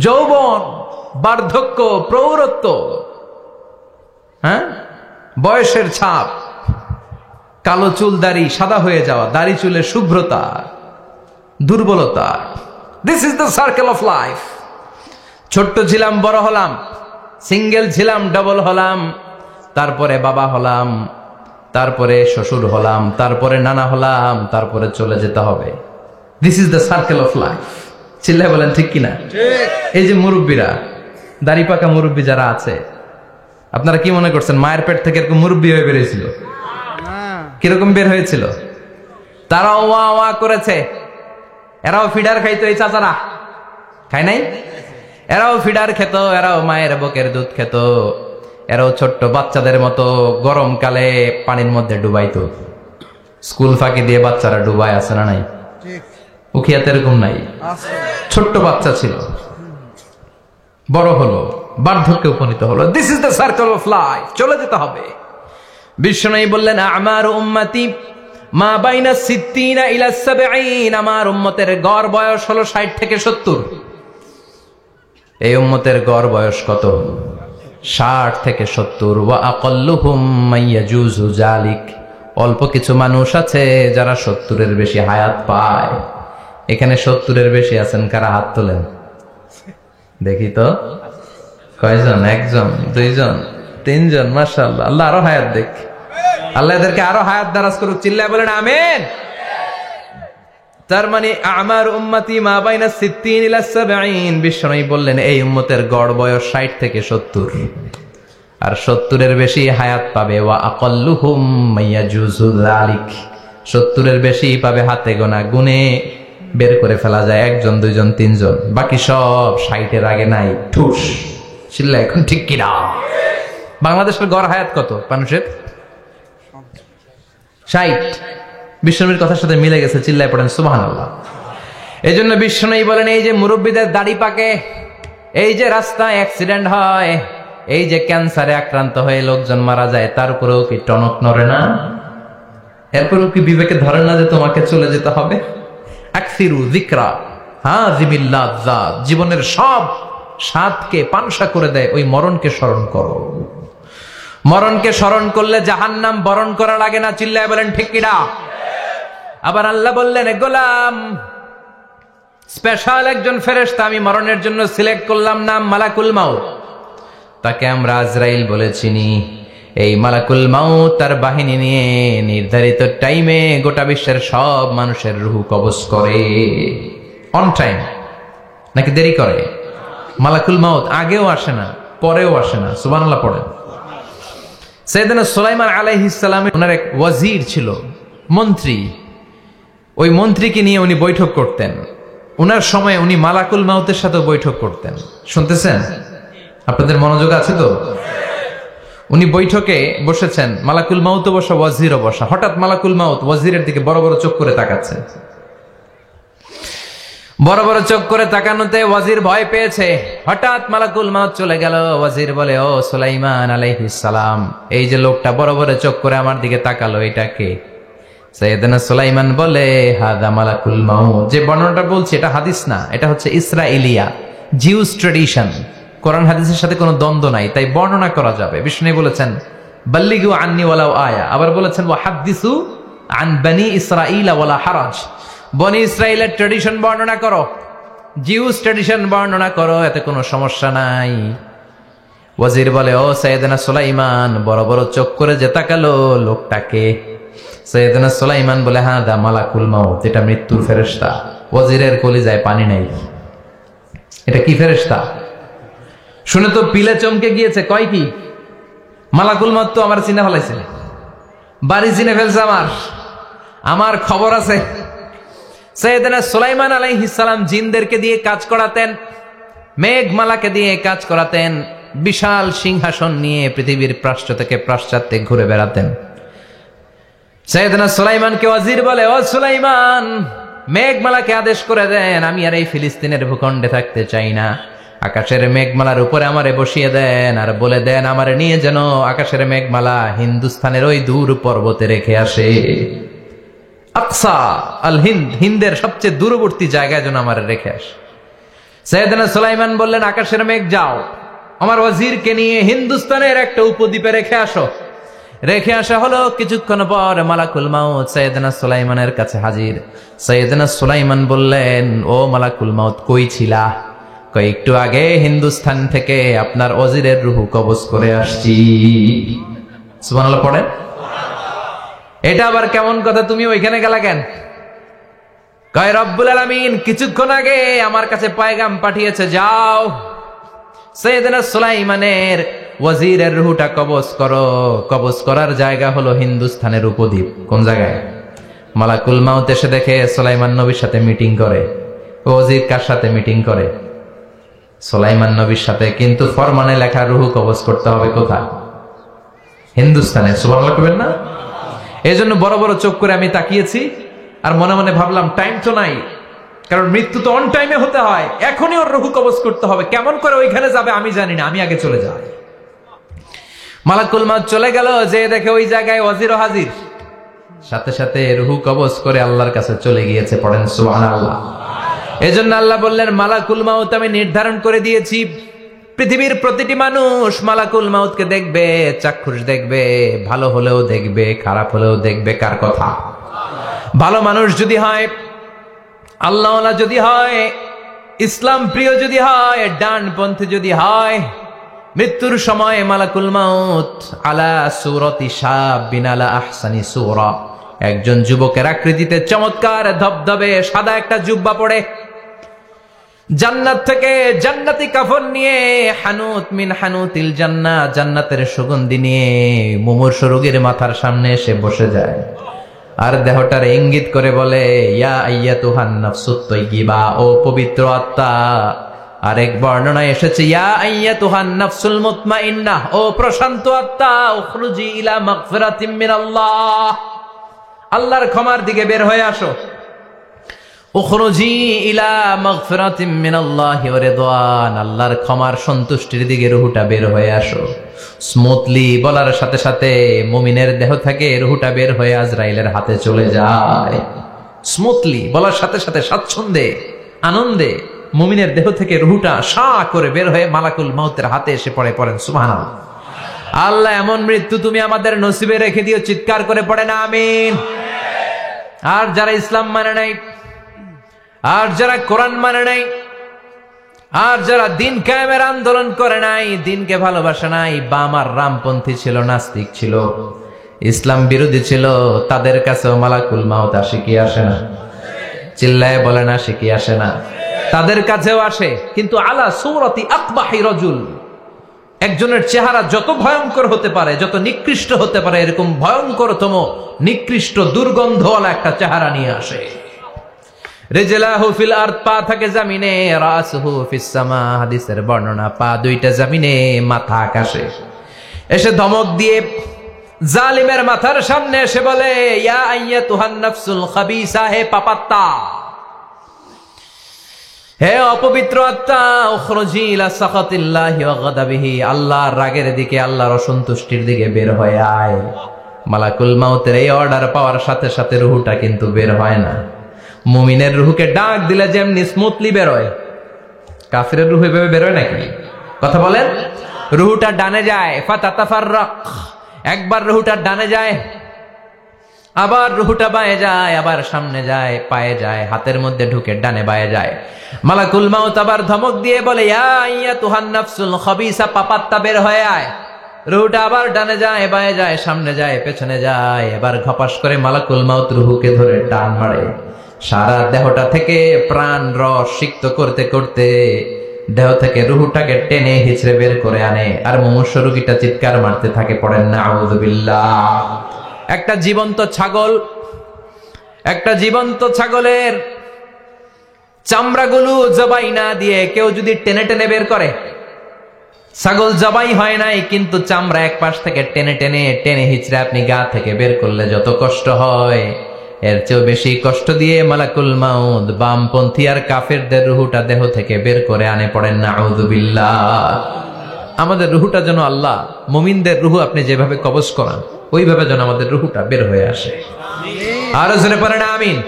যৌবন, বার্ধক্য, প্রৌঢ়ত্ব, হ্যাঁ, বয়সের ছাপ, কালো চুল দাড়ি সাদা হয়ে যাওয়া, দাড়ি চুলের শুভ্রতা, দুর্বলতা। This is the circle of life. ছোট্ট ছিলাম, বড় হলাম, সিঙ্গেল ছিলাম, ডাবল হলাম, তারপরে বাবা হলাম, তারপরে শ্বশুর হলাম, তারপরে নানা হলাম, তারপরে চলে যেতে হবে। This is the circle of life. চিল্লায় বলেন ঠিক কিনা? এই যে মুরব্বীরা, দাড়ি পাকা মুরব্বী যারা আছে, আপনারা কি মনে করছেন মায়ের পেট থেকে এরকম মুরব্বী হয়ে বেরিয়েছিল? কিরকম বের হয়েছিল? তারাও ওয়া ওয়া করেছে, এরাও ফিডার খাইতো, এই চাচারা খায় নাই? এরাও ফিডার খেত, এরাও মায়ের বুকের দুধ খেত, এরাও ছোট্ট বাচ্চাদের মতো গরমকালে পানির মধ্যে ডুবাইতো। স্কুল ফাঁকি দিয়ে বাচ্চারা ডুবায়, আছে না নাই? উখিয়াতে এরকম নাই? ছোট্ট বাচ্চা ছিল, বড় হলো, বার্ধক্যে উপনীত হলো। This is the circle of life. চলে যেতে হবে। বিশ্বনবী বললেন আমার উম্মতি মা বাইনা 60 ইলা 70, আমার উম্মতের গড় বয়স হলো 60 থেকে 70। এই উম্মতের গড় বয়স কত? 60 থেকে 70। ওয়া আকাল্লুহুম মাইয়াজুজু জালিক, অল্প কিছু মানুষ আছে যারা 70-এর বেশি হায়াত পায়। এখানে 70-এর বেশি আছেন কারা? হাত তোলেন দেখি তো। কয়জন? একজন, দুইজন, তিনজন। মাশাআল্লাহ, আল্লাহ আরো হায়াত দেখ, আল্লাহ এদেরকে আরো হায়াত দারাজ করুক। চিল্লায় বলেন আমিন। তার মানে আমার উম্মতি মা বাইনা 60 ইলা 70। বিশ্বনবী বললেন এই উম্মতের গড় বয়স 60 থেকে 70, আর 70-এর বেশি হায়াত পাবে। ওয়া আকাল্লুহুম মাইয়াজুজু যালিক, 70-এর বেশি পাবে হাতে গোনা, গুনে বের করে ফেলা যায় একজন, দুইজন, তিনজন, বাকি সব 60-এর আগে নাই। ঠুস। চিল্লা এখন ঠিক কিনা? বাংলাদেশের গড় হায়াত কত মানুষের? 60। বিশ্বনবীর কথার সাথে মিলে গেছে। চিল্লায় পড়েন সুবহানাল্লাহ। এই জন্য বিশ্বনবী বলেন এই যে মুরব্বীদের দাড়ি পাকে, এই যে রাস্তায় অ্যাক্সিডেন্ট হয়, এই যে ক্যান্সারে আক্রান্ত হয়ে লোকজন মারা যায়, তার উপরেও কি টনক নড়ে না? এরপরেও কি বিবেকে ধরে না যে তোমাকে চলে যেতে হবে? আকসিরু যিকরা হাযিমিল লাযযাত, জীবনের সব স্বাদকে পানসা করে দেয় ওই মরণকে স্মরণ করো। মরণকে স্মরণ করলে জাহান্নাম বরণ করা লাগে না। চিল্লায় বলেন ঠিক কিনা? আবার আল্লাহ বললেন গোলাম, স্পেশাল একজন ফেরেশতা আমি মরণের জন্য সিলেক্ট করলাম, নাম মালাকুল মাউত। তাকে আমরা আজরাইল বলে চিনি। এই মালাকুল মাউত তার বাহিনী নিয়ে নির্ধারিত টাইমে গোটা বিশ্বের সব মানুষের রূহ কবজ করে। অন টাইম নাকি দেরি করে? মালাকুল মাউত আগেও আসে না, পরেও আসে না। সুবহানাল্লাহ পড়েন। সাইয়েদনা সুলাইমান আলাইহিস সালামের ওনার এক ওয়াজির ছিল, মন্ত্রী। ওই মন্ত্রীকে নিয়ে উনি বৈঠক করতেন। ওনার সময় উনি মালাকুল মাউতের সাথে বৈঠক করতেন। শুনতেছেন? আপনাদের মনোযোগ আছে তো? উনি বৈঠকে বসেছেন, মালাকুল মাউত বসা, ওয়াজিরও বসা। হঠাৎ মালাকুল মাউত ওয়াজিরের দিকে বড় বড় চোখ করে তাকাচ্ছে। বড় বড় চোখ করে তাকানোতে ওয়াজির ভয় পেয়েছে। হঠাৎ মালাকুল মাউত চলে গেল। ওয়াজির বলে, ও সুলাইমান আলাইহিস সালাম, এই যে লোকটা বড় বড় চোখ করে আমার দিকে তাকালো, এটা কে? সাইয়েদনা সুলাইমান বলে, হাদা মালাকুল মাউত। যে বর্ণনাটা বলছি এটা হাদিস না, এটা হচ্ছে ইসরাইলিয়া, জিউস ট্রেডিশন, কোরআন হাদিসের সাথে কোনো দ্বন্দ্ব নাই, তাই বর্ণনা করা যাবে। বিষ্ণু বলেছেন বাল্লিগু আন্নি ওয়ালাউ আয়া, আবার বলেছেন ওয়া হাদ্দিসু আন বনি ইসরাঈল ওয়ালা হারাজ, বনি ইসরাইলের ট্রেডিশন বর্ণনা করো, জিউস ট্রেডিশন বর্ণনা করো, এতে কোনো সমস্যা নাই। ওয়াজির বলে ও সাইয়েদনা সুলাইমান, বড় বড় চোখ করে যে তাকালো লোকটাকে। সাইয়েদনা সুলাইমান বলে হ্যাঁ দা মালাকুল মাউত, এটা মৃত্যুর ফেরেশতা। ওয়াজিরের কলিজায় পানি নাই, এটা কি ফেরেশতা? শুনে তো পিলে চমকে গিয়েছে, কয় কি মালাকুল মাউত তো আমার চিনে ফেলাইছে, বাড়ি চিনে ফেলছে, আমার খবর আছে। সাইয়েদনা সুলাইমান আলাইহিস সালাম জিনদেরকে দিয়ে কাজ করাতেন, মেঘমালাকে দিয়ে কাজ করাতেন, বিশাল সিংহাসন নিয়ে পৃথিবীর প্রাচ্য থেকে পাশ্চাত্যে ঘুরে বেড়াতেন। সাইয়েদনা সুলাইমানকে ওয়াজির বলে ও সুলাইমান, মেঘমালাকে আদেশ করে দেন, আমি আর এই ফিলিস্তিনের ভূখণ্ডে থাকতে চাই না, আকাশের মেঘমালার উপরে আমারে বসিয়ে দেন, আর বলে দেন আমারে নিয়ে যেন আকাশের মেঘমালা হিন্দুস্তানের ওই দূর পর্বতে রেখে আসে, আকসা আল হিন্দ, হিন্দের সবচেয়ে দূরবর্তী জায়গায় যেন আমারে রেখে আসে। সাইয়েদনা সুলাইমান বললেন আকাশের মেঘ যাও, আমার ওয়াজিরকে নিয়ে হিন্দুস্তানের একটা উপদ্বীপে রেখে আসো। রেখে আসা হলো, কিছুক্ষণ পর মালাকুল মাউত সাইয়েদনা সুলাইমানের কাছে হাজির। সাইয়েদনা সুলাইমান বললেন ও মালাকুল মাউত, কই ছিলা? কই একটু আগে হিন্দুস্তান থেকে আপনার ওয়াজিরের রূহ কবজ করে আসছি। সুবহানাল্লাহ পড়েন। এটা আবার কেমন কথা, তুমি ওইখানে গেলা কেন? কয় রব্বুল আলামিন কিছুক্ষণ আগে আমার কাছে পায়গাম পাঠিয়েছে, যাও সাইয়েদনা সুলাইমানের ওয়াজিরের রূহটা কবজ করো। কবজ করার জায়গা হলো হিন্দুস্তানের উপদ্বীপ। কোন জায়গায়? মালাকুল মাউত এসে দেখে সুলাইমান নবীর সাথে মিটিং করে। ওয়াজির কার সাথে মিটিং করে? সুলাইমান নবীর সাথে। কিন্তু ফরমানে লেখা রূহ কবজ করতে হবে কোথায়? হিন্দুস্তানে। সুবহানাল্লাহ কইবেন না? এজন্য বড় বড় চোখ করে আমি তাকিয়েছি, আর মনে মনে ভাবলাম টাইম তো নাই, কারণ মৃত্যু তো অন টাইমে হতে হয়, এখনই ওর রূহ কবজ করতে হবে। কেমন করে ওইখানে যাবে আমি জানি না, আমি আগে চলে যাই। মালাকুল মাউত চলে গেল, যে দেখে ওই জায়গায় ওয়াজিরও হাজির, সাথে সাথে রূহ কবজ করে আল্লাহর কাছে চলে গিয়েছে। পড়েন সুবহানাল্লাহ। এজন্য আল্লাহ বললেন মালাকুল মাউত আমি নির্ধারণ করে দিয়েছি, পৃথিবীর প্রতিটি মানুষ মালাকুল মাউতকে দেখবে, চাক্ষুষ দেখবে, ভালো হলেও দেখবে, খারাপ হলেও দেখবে। কার কথা? ভালো মানুষ যদি হয়, আল্লাহওয়ালা যদি হয়, ইসলাম প্রিয় যদি হয়, ডানপন্থী যদি হয়, মৃত্যুর সময় মালাকুল মাউত আলা সূরাতি শাবিন আলা আহসানি সূরা, একজন যুবকের আকৃতিতে চমৎকার ধবধবে সাদা একটা জুব্বা পরে, জান্নাত থেকে জান্নাতি কাফন নিয়ে, হানুত মিন হানুতিল জান্নাহ, জান্নাতের সুগন্ধি নিয়ে মুমূর্ষু রোগীর মাথার সামনে এসে বসে যায়, আর দেহটার ইঙ্গিত করে বলে ইয়া আইয়াতুহান নাফসুত তাইয়্যিবা, ও পবিত্র আত্মা। আরেক বর্ণনায় এসেছে ইয়া আইয়াতুহান নাফসুল মুতমাইন্নাহ, ও প্রশান্ত আত্মা, উখরুজি ইলা মাগফিরাতিম মিনাল্লাহ, আল্লাহর ক্ষমার দিকে বের হয়ে আসো। উখরুজি ইলা মাগফিরাতিম মিনাল্লাহি ওয়া রিদওয়ান, আল্লাহর ক্ষমার সন্তুষ্টির দিকে রূহটা বের হয়ে আসো। স্মুথলি বলার সাথে সাথে মুমিনের দেহ থেকে রূহটা বের হয়ে আজরাইলের হাতে চলে যায়। স্মুথলি বলার সাথে সাথে স্বাচ্ছন্দ্যে আনন্দে মুমিনের দেহ থেকে রূহটা সা করে বের হয়ে মালাকুল মাউতের হাতে এসে পড়ে। পড়েন সুবহানাল্লাহ। আল্লাহ এমন মৃত্যু তুমি আমাদের নসিবে রেখে দিও, চিৎকার করে পড়েন আমিন। আর যারা ইসলাম মানে নাই, আর যারা কোরআন মানে নাই, আর যারা দিন কায়েমের আন্দোলন করে নাই, দিনকে ভালোবাসে নাই, বাম আর রামপন্থী ছিল, নাস্তিক ছিল, ইসলাম বিরোধী ছিল, তাদের কাছেও মালাকুল মাউত আসে কি আসে না? চিল্লায় বলেন আসে কি আসে না? তাদের কাছেও আসে, কিন্তু আলা সূরাতি আকবাহি রাজুল, একজনের চেহারা যত ভয়ঙ্কর হতে পারে, যত নিকৃষ্ট হতে পারে, এরকম ভয়ঙ্করতম নিকৃষ্ট দুর্গন্ধওয়ালা একটা চেহারা নিয়ে আসে। রিজলাহু ফিল আরদ, পা থাকে জমিনে, রাসুহু ফিস সামা, হাদিসের বর্ণনা, পা দুইটা জমিনে, মাথা আকাশে। এসে ধমক দিয়ে জালিমের মাথার সামনে এসে বলে ইয়া আইয়াতুহান নাফসুল খাবিসা, হে পাপাত্তা, হে অপবিত্র আত্মা, উখরুজি ইলা সাখাতিল্লাহি ওয়া গাদাবিহি, আল্লাহর রাগের দিকে, আল্লাহর অসন্তুষ্টির দিকে বের হয়ে আয়। মালাকুল মাউতের এই অর্ডার পাওয়ার সাথে সাথে রূহটা কিন্তু বের হয় না। মুমিনের রূহকে ডাক দিলে যেমনি স্মুথলি বের হয়, কাফিরের রুহ এভাবে বেরোয় নাকি? কথা বলেন। রুহটা ডানে যায়, ফাতাতাফাররাক, একবার রুহটা ডানে যায়, আবার রুহটা বায়ে যায়, আবার সামনে যায়, পায়ে যায়, হাতের মধ্যে ঢুকে ডানে বায়ে যায়। মালাকুল মাউত আবার ধমক দিয়ে বলে, ইয়া আইয়াতুহান নাফসুল খাবিসা, পাপাত্তা বের হয়ে আয়। রুহটা আবার ডানে যায়, বায়ে যায়, সামনে যায়, পেছনে যায়। এবার ঘপাস করে মালাকুল মাউত রুহুকে ধরে টান মারে। সারা দেহটা থেকে প্রাণ রস সিক্ত করতে করতে দেহ থেকে রুহুটাকে টেনে হিচড়ে বের করে আনে। আর মুমূর্ষু রোগীটা চিৎকার মারতে থাকে, পড়েন না আউযু বিল্লাহ। একটা জীবন্ত ছাগলের চামড়াগুলো জবাই না দিয়ে কেউ যদি টেনে টেনে বের করে, ছাগল জবাই হয় নাই কিন্তু চামড়া এক পাশ থেকে টেনে টেনে টেনে হিচড়ে আপনি গা থেকে বের করলে যত কষ্ট হয়, এর চেয়েও বেশি কষ্ট দিয়ে মালাকুল মাউত বামপন্থী আর কাফেরদের রুহুটা দেহ থেকে বের করে আনে, পড়েন না আউযু বিল্লাহ। আমাদের রুহুটা যেন আল্লাহ, মুমিনদের রুহু আপনি যেভাবে কবজ করান ওইভাবে যেন আমাদের রুহুটা বের হয়ে আসে। আরো জোরে পড়েন আমিন।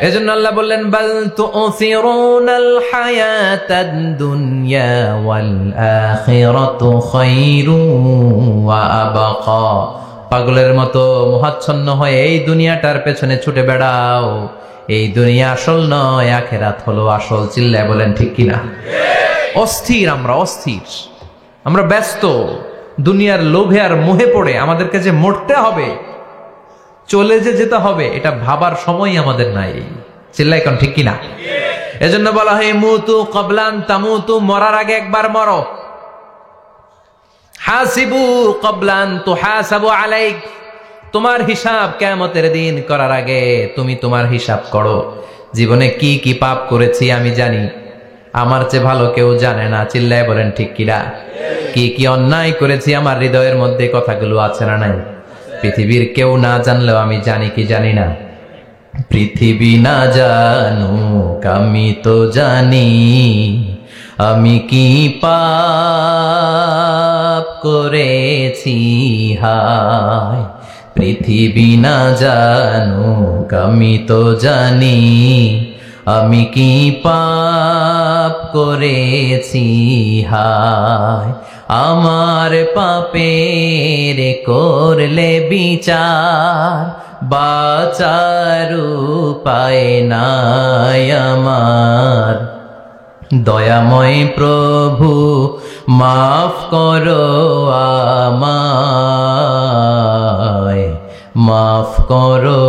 এজন্য আল্লাহ বললেন, বাল তুসিরুনাল হায়াতাদ দুনিয়া ওয়াল আখিরাতু খায়রুন ওয়া আবকা। পাগলের মতো মোহাচ্ছন্ন হয়ে এই দুনিয়াটার পেছনে ছুটে বেড়াও। এই দুনিয়া আসল নয়, আখিরাত হলো আসল। চিল্লায় বলেন ঠিক কিনা? অস্থির, আমরা ব্যস্ত দুনিয়ার লোভে আর মোহে পড়ে আমাদেরকে যে মরতে হবে, চলে যে যেতে হবে, এটা ভাবার সময় আমাদের নাই। চিল্লাই কোন ঠিক কিনা? এজন্য বলা হয় মুতু ক্বাবলান তামুতু, মরার আগে একবার মরো। হাসিবু ক্বাবলান তুহাসাবু আলাইক, তোমার হিসাব কিয়ামতের দিন করার আগে তুমি তোমার হিসাব করো। জীবনে কি কি পাপ করেছি আমি জানি, আমার চেয়ে ভালো কেউ জানে না। চিল্লায় বলেন ঠিক কিনা? কি কি অন্যায় করেছি আমার হৃদয়ের মধ্যে কথাগুলো আছে না নাই? পৃথিবীর কেউ না জানলেও আমি জানি কি জানি না? পৃথিবী না জানুক আমি তো জানি, আমি কি পাপ করেছি হায়। পৃথিবী না জানুক আমি তো জানি, আমি কি পাপ করেছি হায়। আমার পাপের করলে বিচার, বাঁচার উপায় নাই আমার। দয়াময় প্রভু মাফ করো আমায়, মাফ করো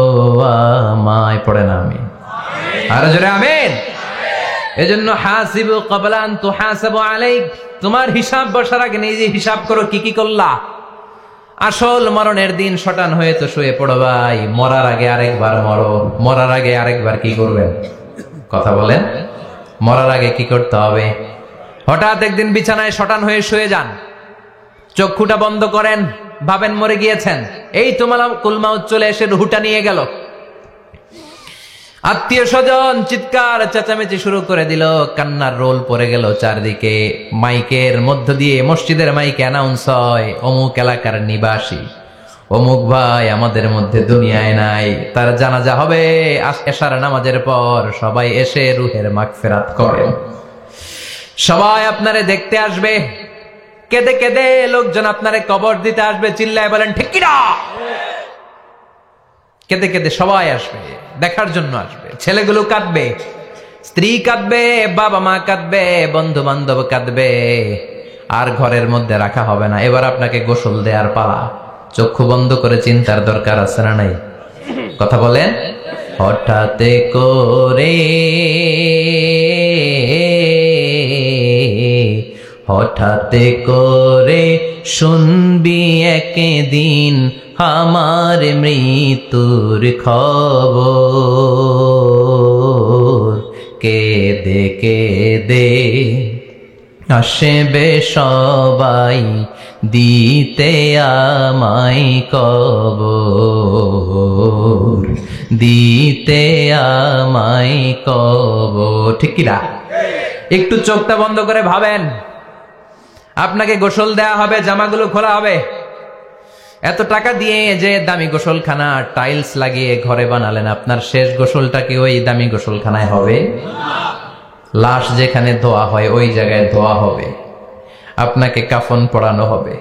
আমায়। পড়ে না আমি আরো জোরে আমিন। এজন্য হাসিবু ক্বাবলা আন তুহাসাবু আলাইক, তোমার হিসাব বসার আগে নিজে হিসাব করো কি কি করলা। আসল মরণের দিন শটান হয়ে তো শুয়ে পড়ো ভাই, মরার আগে আরেকবার মরো। মরার আগে আরেকবার কি করবেন? কথা বলেন। মরার আগে কি করতে হবে? হঠাৎ একদিন বিছানায় শটান হয়ে শুয়ে যান, চক্ষুটা বন্ধ করেন, ভাবেন মরে গিয়েছেন। এই তো মালাকুল মাউত চলে এসে রুহটা নিয়ে গেল। আত্মীয় স্বজন চিৎকার চেঁচামেচি শুরু করে দিল, কান্নার রোল পড়ে গেল চারদিকে। মাইকের মধ্য দিয়ে, মসজিদের মাইকে অ্যানাউন্স হয়, অমুক এলাকার নিবাসী অমুক ভাই আমাদের মধ্যে দুনিয়ায় নাই, তার জানাজা হবে এশার নামাজের পর। সবাই এসে রুহের মাগফিরাত করেন। সবাই আপনারে দেখতে আসবে, কেঁদে কেঁদে লোকজন আপনারে কবর দিতে আসবে। চিল্লায় বলেন ঠিক কিনা? কেঁদে কেঁদে সবাই আসবে, দেখার জন্য আসবে। ছেলেগুলো কাঁদবে, স্ত্রী কাঁদবে, বাবা মা কাঁদবে, বন্ধু বান্ধব কাঁদবে। আর ঘরের মধ্যে রাখা হবে না। এবার আপনাকে গোসল দেওয়ার পালা। চক্ষু বন্ধ করে চিন্তার দরকার আছে না নাই? কথা বলেন। হঠাৎ করে, হঠাৎ করে শুনবি একদিন আমার মৃত্যুর খবর। কেঁদে কেঁদে আসবে সবাই দিতে আমায় কবর, দিতে আমায় কবর। ঠিক কিনা? একটু চোখটা বন্ধ করে ভাবেন, আপনাকে গোসল দেয়া হবে, জামাগুলো খোলা হবে। এত টাকা দিয়ে যে দামি গোসলখানা টাইলস লাগিয়ে ঘরে বানালেন, আপনার শেষ গোসলটা কি ওই দামি গোসলখানায় হবে? লাশ যেখানে ধোয়া হয় ওই জায়গায় ধোয়া হবে, আপনাকে কাফন পরানো হবে।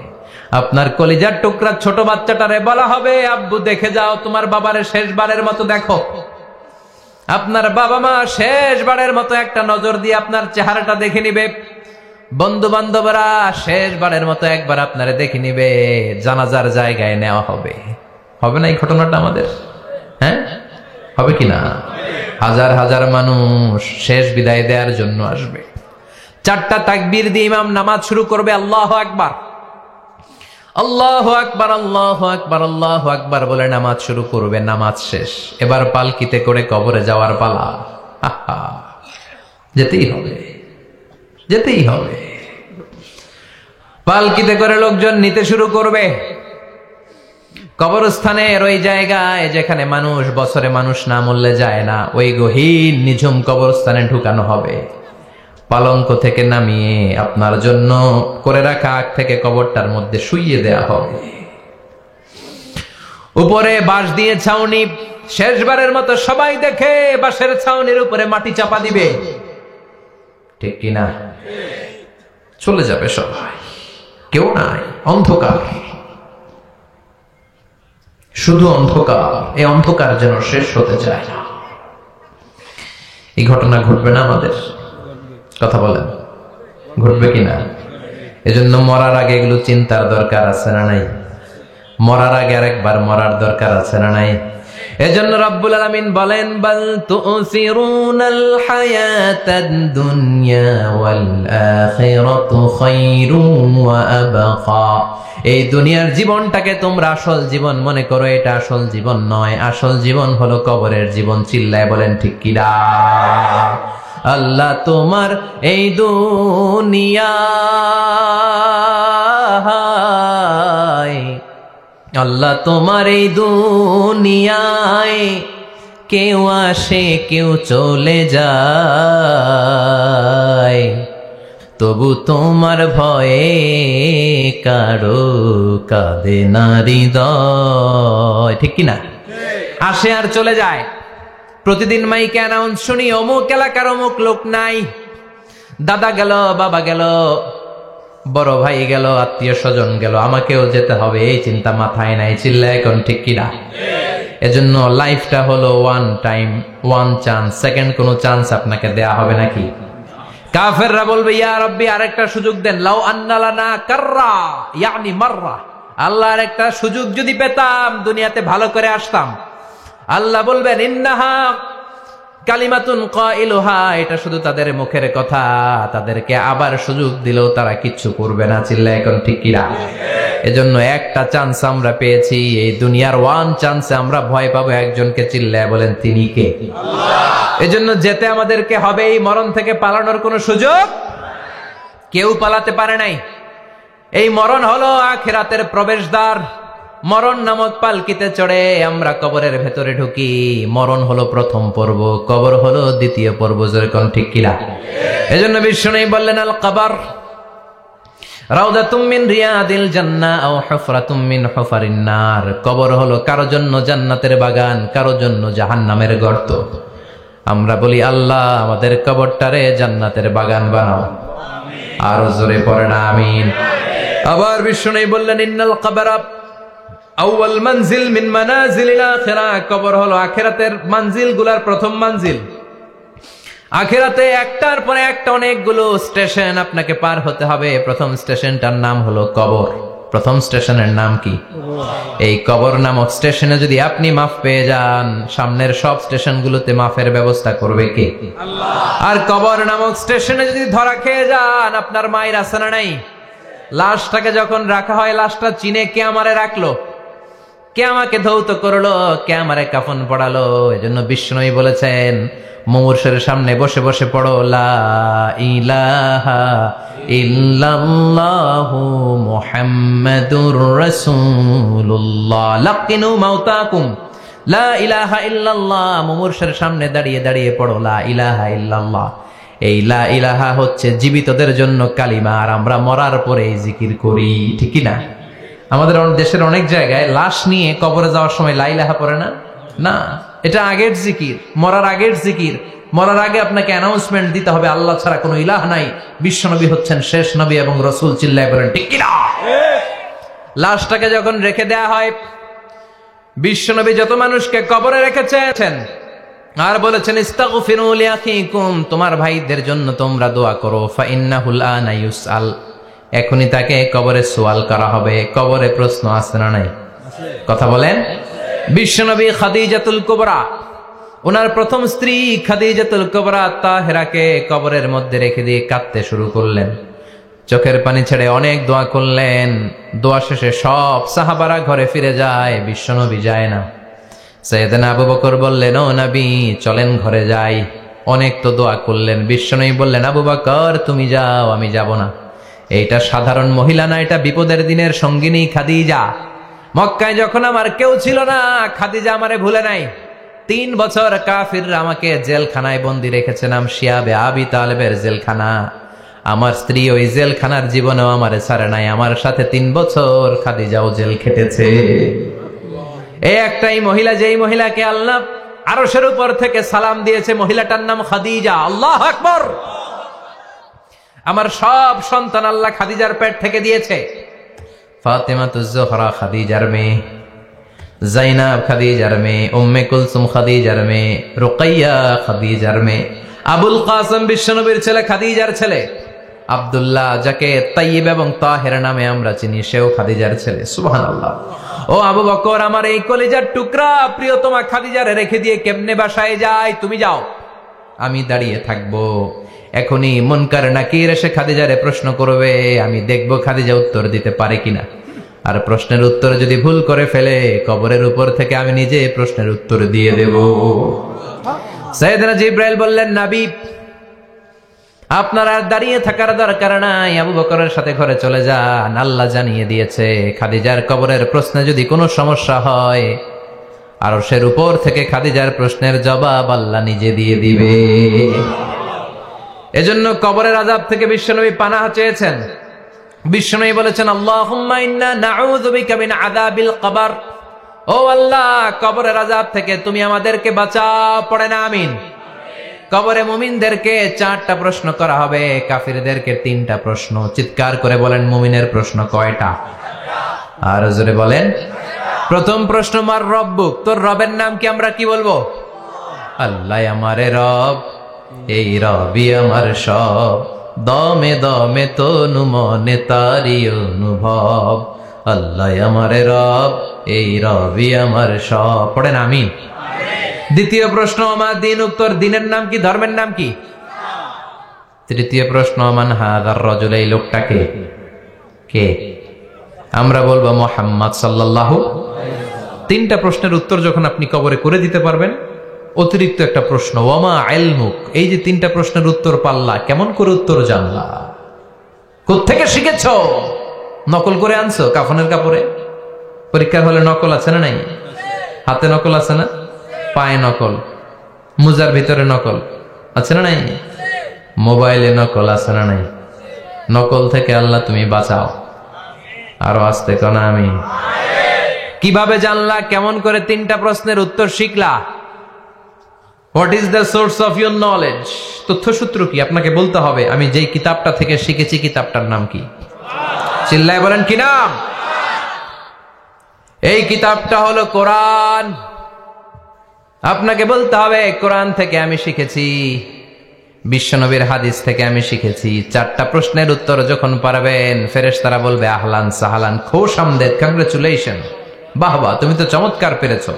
আপনার কলিজার টুকরা ছোট বাচ্চাটারে বলা হবে, আব্বু দেখে যাও তোমার বাবারে শেষবারের মতো দেখো। আপনার বাবা মা শেষবারের মতো একটা নজর দিয়ে আপনার চেহারাটা দেখে নিবে। বন্ধু বান্ধবরা শেষবারের মতো একবার আপনারে দেখে নিবে। জানাজার জায়গায় নেওয়া হবে। হবে না এই ঘটনাটা আমাদের? হ্যাঁ, হবে কিনা? হাজার হাজার মানুষ শেষ বিদায় দেওয়ার জন্য আসবে। 4টা তাকবীর দিয়ে ইমাম নামাজ শুরু করবে। আল্লাহু আকবার, আল্লাহু আকবার, আল্লাহু আকবার, আল্লাহু আকবার বলে নামাজ শুরু করবে। নামাজ শেষ, এবার পালকিতে করে কবরে যাওয়ার পালা। যেতেই হবে, যেতেই হবে। পালকিতে করে লোকজন নিতে শুরু করবে। কবরস্থানের ওই জায়গায় যেখানে মানুষ বছরে মানুষ না মরলে যায় না, ওই গহীন নিঝুম কবরস্থানে ঢুকানো হবে। পালঙ্ক থেকে নামিয়ে আপনার জন্য করে রাখা আগ থেকে কবরটার মধ্যে শুইয়ে দেয়া হবে। উপরে বাঁশ দিয়ে ছাউনি, শেষবারের মতো সবাই দেখে বাঁশের ছাউনির উপরে মাটি চাপা দিবে। ঠিক কিনা? চলে যাবে সবাই, কেউ নাই, অন্ধকার, শুধু অন্ধকার। এই অন্ধকার যেন শেষ হতে চায় না। এই ঘটনা ঘটবে না আমাদের? কথা বলেন, ঘটবে কিনা? এজন্য মরার আগে এগুলো চিন্তার দরকার আছে না নাই? মরার আগে আরেকবার মরার দরকার আছে না নাই? এজন্য রব্বুল আলামিন বলেন, বাল তুসিরুনাল হায়াতাদ দুনিয়া ওয়াল আখিরাতু খায়রুন ওয়া আবকা। এই দুনিয়ার জীবনটাকে তোমরা আসল জীবন মনে করো, এটা আসল জীবন নয়। আসল জীবন হলো কবরের জীবন। চিল্লায় বলেন ঠিক কিনা? আল্লাহ তোমার এই দুনিয়ায়, আল্লাহ তোমার এই দুনিয়ায় কেউ আসে কেউ চলে যায়, তবু তোমার ভয়ে কারো কাঁদে না হৃদয়। ঠিক কিনা? আসে আর চলে যায়। প্রতিদিন মাইকে অ্যানাউন্স শুনি, অমুক এলাকার অমুক লোক নাই। দাদা গেল, বাবা গেল, বড় ভাই গেল, আত্মীয় স্বজন গেল, আমাকেও যেতে হবে, এই চিন্তা মাথায় নাই। চিল্লায় এখন ঠিক কিনা? এজন্য লাইফটা হলো one time, one chance. Second কোনো চান্স আপনাকে দেয়া হবে নাকি? কাফেররা বলবে, ইয়া রাব্বি আরেকটা সুযোগ দেন। লাউ আন্না লানা কাররা ইয়ানি মাররা, আল্লাহ আরেকটা সুযোগ যদি পেতাম দুনিয়াতে ভালো করে আসতাম। আল্লাহ বলবেন, ইন্নাহা কালিমাতুন কাইলুহা, এটা শুধু তাদের মুখের কথা, তাদেরকে আবার সুযোগ দিলেও তারা কিচ্ছু করবে না। চিল্লায় এখন ঠিক কিনা? এজন্য একটা চান্স আমরা পেয়েছি, এই দুনিয়ার ওয়ান চান্সে আমরা ভয় পাবো একজনকে। চিল্লায় বলেন তিনি কে? আল্লাহ। এজন্য যেতে আমাদেরকে হবে। এই মরণ থেকে পালানোর কোনো সুযোগ কেউ পালাতে পারে নাই। এই মরণ হলো আখিরাতের প্রবেশদ্বার। মরণ নামক পালকিতে চড়ে আমরা কবরের ভেতরে ঢুকি। মরণ হলো প্রথম পর্ব, কবর হলো দ্বিতীয় পর্ব। যেরকম ঠিক কিনা? এজন্য বিশ্বনবী বললেন, আল কবর রাউদাতুম মিন রিয়াদিল জান্নাহ আও হুফরাতুম মিন হুফারিন নার। কবর হলো কারো জন্য জান্নাতের বাগান, কারো জন্য জাহান্নামের গর্ত। আমরা বলি, আল্লাহ আমাদের কবরটারে জান্নাতের বাগান বানাও। আরো জোরে পড়েন আমিন। আবার বিশ্বনবী বললেন, ইন্নাল কবরা আউয়াল মানজিল মিন মানাজিলিল আখিরাহ। কবর হলো আখিরাতের মানজিলগুলোর প্রথম মানজিল। আখিরাতে একটার পরে একটা অনেকগুলো স্টেশন আপনাকে পার হতে হবে। প্রথম স্টেশনটার নাম হলো কবর। প্রথম স্টেশনের নাম কি? এই কবর নামক স্টেশনে যদি আপনি মাফ পেয়ে যান, সামনের সব স্টেশনগুলোতে মাফের ব্যবস্থা করবে কে? আল্লাহ। আর কবর নামক স্টেশনে যদি ধরা খেয়ে যান, আপনার মায়ের আছে না নাই? লাশটাকে যখন রাখা হয়, লাশটা চিনে কে আমারে রাখলো, কে আমাকে ধৌত করলো, কে আমারে কাফন পড়ালো। এজন্য বিষ্ণুই বলেছেন, মুমূর্ষের সামনে বসে বসে পড়ো, লা ইলাহা ইল্লাল্লাহু মুহাম্মাদুর রাসূলুল্লাহ। লাকিনু মাউতাকুম লা ইলাহা ইল্লাল্লাহ। মুমূর্ষের সামনে দাঁড়িয়ে দাঁড়িয়ে পড়ো, লা ইলাহা ইল্লাল্লাহ। এই লা ইলাহা হচ্ছে জীবিতদের জন্য কালিমা, আর আমরা মরার পরে এই জিকির করি। ঠিক না? আমাদের দেশের অনেক জায়গায় লাশ নিয়ে কবরে যাওয়ার সময় লা ইলাহা পড়ে না। না, এটা আগের জিকির, মরার আগের জিকির। মরার আগে আপনাকে অ্যানাউন্সমেন্ট দিতে হবে আল্লাহ ছাড়া কোনো ইলাহ নাই, বিশ্বনবী হচ্ছেন শেষ নবী এবং রাসূল। চিল্লায় বলেন ঠিক কিনা? লাশটাকে যখন রেখে দেয়া হয়, বিশ্বনবী যত মানুষকে কবরে রেখেছেন আর বলেছেন ইস্তাগফিরু লিআখিকুম, তোমার ভাইদের জন্য তোমরা দোয়া করো, ফাইন্নাহুল আনা ইউসআল, এখনই তাকে কবরে সওয়াল করা হবে। কবরে প্রশ্ন আছে না নাই? কথা বলেন। বিশ্বনবী খাদিজাতুল কুবরা, ওনার প্রথম স্ত্রী খাদিজাতুল কুবরা তাহেরাকে কবরের মধ্যে রেখে দিয়ে কাঁদতে শুরু করলেন, চোখের পানি ছেড়ে অনেক দোয়া করলেন। দোয়া শেষে সব সাহাবারা ঘরে ফিরে যায়, বিশ্বনবী যায় না। সাইয়েদনা আবু বকর বললেন, ও নবী চলেন ঘরে যাই, অনেক তো দোয়া করলেন। বিশ্বনবী বললেন, আবু বকর তুমি যাও, আমি যাব না। এইটা সাধারণ মহিলা না, এটা বিপদের দিনের সঙ্গিনী খাদিজা। মক্কায় যখন আমার কেউ ছিল না, খাদিজা আমারে ভুলে নাই। 3 বছর কাফিররা আমাকে জেলখানায় বন্দি রেখেছে, নাম শিয়াবে আবি তালেবের জেলখানা। আমার স্ত্রী ওই জেলখানার জীবনেও আমারে ছাড়ে নাই, আমার সাথে 3 বছর খাদিজাও জেল খেটেছে। এই একটাই মহিলা, যেই মহিলাকে আল্লাহ আরশের উপর থেকে সালাম দিয়েছে, মহিলাটার নাম খাদিজা। আল্লাহু আকবার। আমার সব সন্তান আল্লাহ খাদিজার পেট থেকে দিয়েছে। ফাতেমাতুজ জোহরা খাদিজার মেয়ে, জাইনাব খাদিজার মেয়ে, উম্মে কুলসুম খাদিজার মেয়ে, রুকাইয়া খাদিজার মেয়ে, আবুল কাসেম বিশ্বনবীর ছেলে খাদিজার ছেলে, আব্দুল্লাহ যাকে তাইয়্যিব এবং তাহের নামে আমরা চিনি, সেও খাদিজার ছেলে। সুবহানাল্লাহ। ও আবু বকর, আমার এই কলিজার টুকরা প্রিয়তমা খাদিজারে রেখে দিয়ে কেমনে বাসায় যায়? তুমি যাও, আমি দাঁড়িয়ে থাকবো। এখনই মুনকার নাকির এসে খাদিজারে প্রশ্ন করবে, আমি দেখবো খাদিজা উত্তর দিতে পারে কিনা। আর প্রশ্নের উত্তর যদি ভুল করে ফেলে, কবরের উপর থেকে আমি নিজে প্রশ্নের উত্তর দিয়ে দেব। সাইয়েদনা জিবরাইল বললেন, নবী আপনার আর দাঁড়িয়ে থাকার দরকার নাই, আবু বকরের সাথে ঘরে চলে যান। আল্লাহ জানিয়ে দিয়েছে, খাদিজার কবরের প্রশ্নে যদি কোনো সমস্যা হয়, আরশের উপর থেকে খাদিজার প্রশ্নের জবাব আল্লাহ নিজে দিয়ে দিবে। এজন্য কবরের আযাব থেকে বিশ্বনবী পানাহ চেয়েছেন। বিশ্বনবী বলেছেন, আল্লাহুম্মা ইন্না নাউযু বিকা মিন আযাবিল কবর, ও আল্লাহ কবরের আযাব থেকে তুমি আমাদেরকে বাঁচাও। পড়ে না আমিন। কবরে মুমিনদেরকে 4টা প্রশ্ন করা হবে, কাফিরদেরকে 3টা প্রশ্ন। চিৎকার করে বলেন, মুমিনের প্রশ্ন কয়টা? আর জোরে বলেন। প্রথম প্রশ্ন, মার রব্বুক, তোর রবের নাম কি? আমরা কি বলবো? আল্লাহ আমারে রব, এই রবি আমার সব, দমে দমে তনু মনে তারি অনুভব। আল্লাহ আমারে রব, এই রবি আমার সব। পড়েন আমিন। দ্বিতীয় প্রশ্ন, আমার দিন, উত্তর দিনের নাম কি? ধর্মের নাম কি? তৃতীয় প্রশ্ন, মান হাযার রাজুল, এই লোকটাকে কে? আমরা বলবো মুহাম্মদ সাল্লাল্লাহু। 3টা প্রশ্নের উত্তর যখন আপনি কবরে করে দিতে পারবেন, অতিরিক্ত একটা প্রশ্ন, ওয়ামা ইলমুক, এই যে 3টা প্রশ্নের উত্তর পাল্লা, কেমন করে উত্তর জানলা? কোত্থেকে শিখেছ? নকল করে আনছো কাফনের কাপড়ে? পরীক্ষার হলে নকল আছে না নাই? হাতে নকল আছে না? পায়ে নকল, মুজার ভিতরে নকল আছে না নাই? মোবাইলে নকল আছে না নাই? নকল থেকে আল্লাহ তুমি বাঁচাও। আরো আসতে কোন আমি। কিভাবে জানলা? কেমন করে 3টা প্রশ্নের উত্তর শিখলা? What is the source of your knowledge? তথ্যসূত্র কি? আপনাকে বলতে হবে, আমি যেই কিতাবটা থেকে শিখেছি কিতাবটার নাম কি? চিল্লায় বলেন কি নাম? এই কিতাবটা হলো কোরআন। আপনাকে বলতে হবে, কোরআন থেকে আমি শিখেছি, বিশ্বনবীর হাদিস থেকে আমি শিখেছি। 4টা প্রশ্নের উত্তর যখন পারবেন, ফেরেশতারা বলবে আহলান সাহালান, খুশ আমদেদ, কংগ্রেচুলেশন, বাহ বাহ, তুমি তো চমৎকার পেরেছো।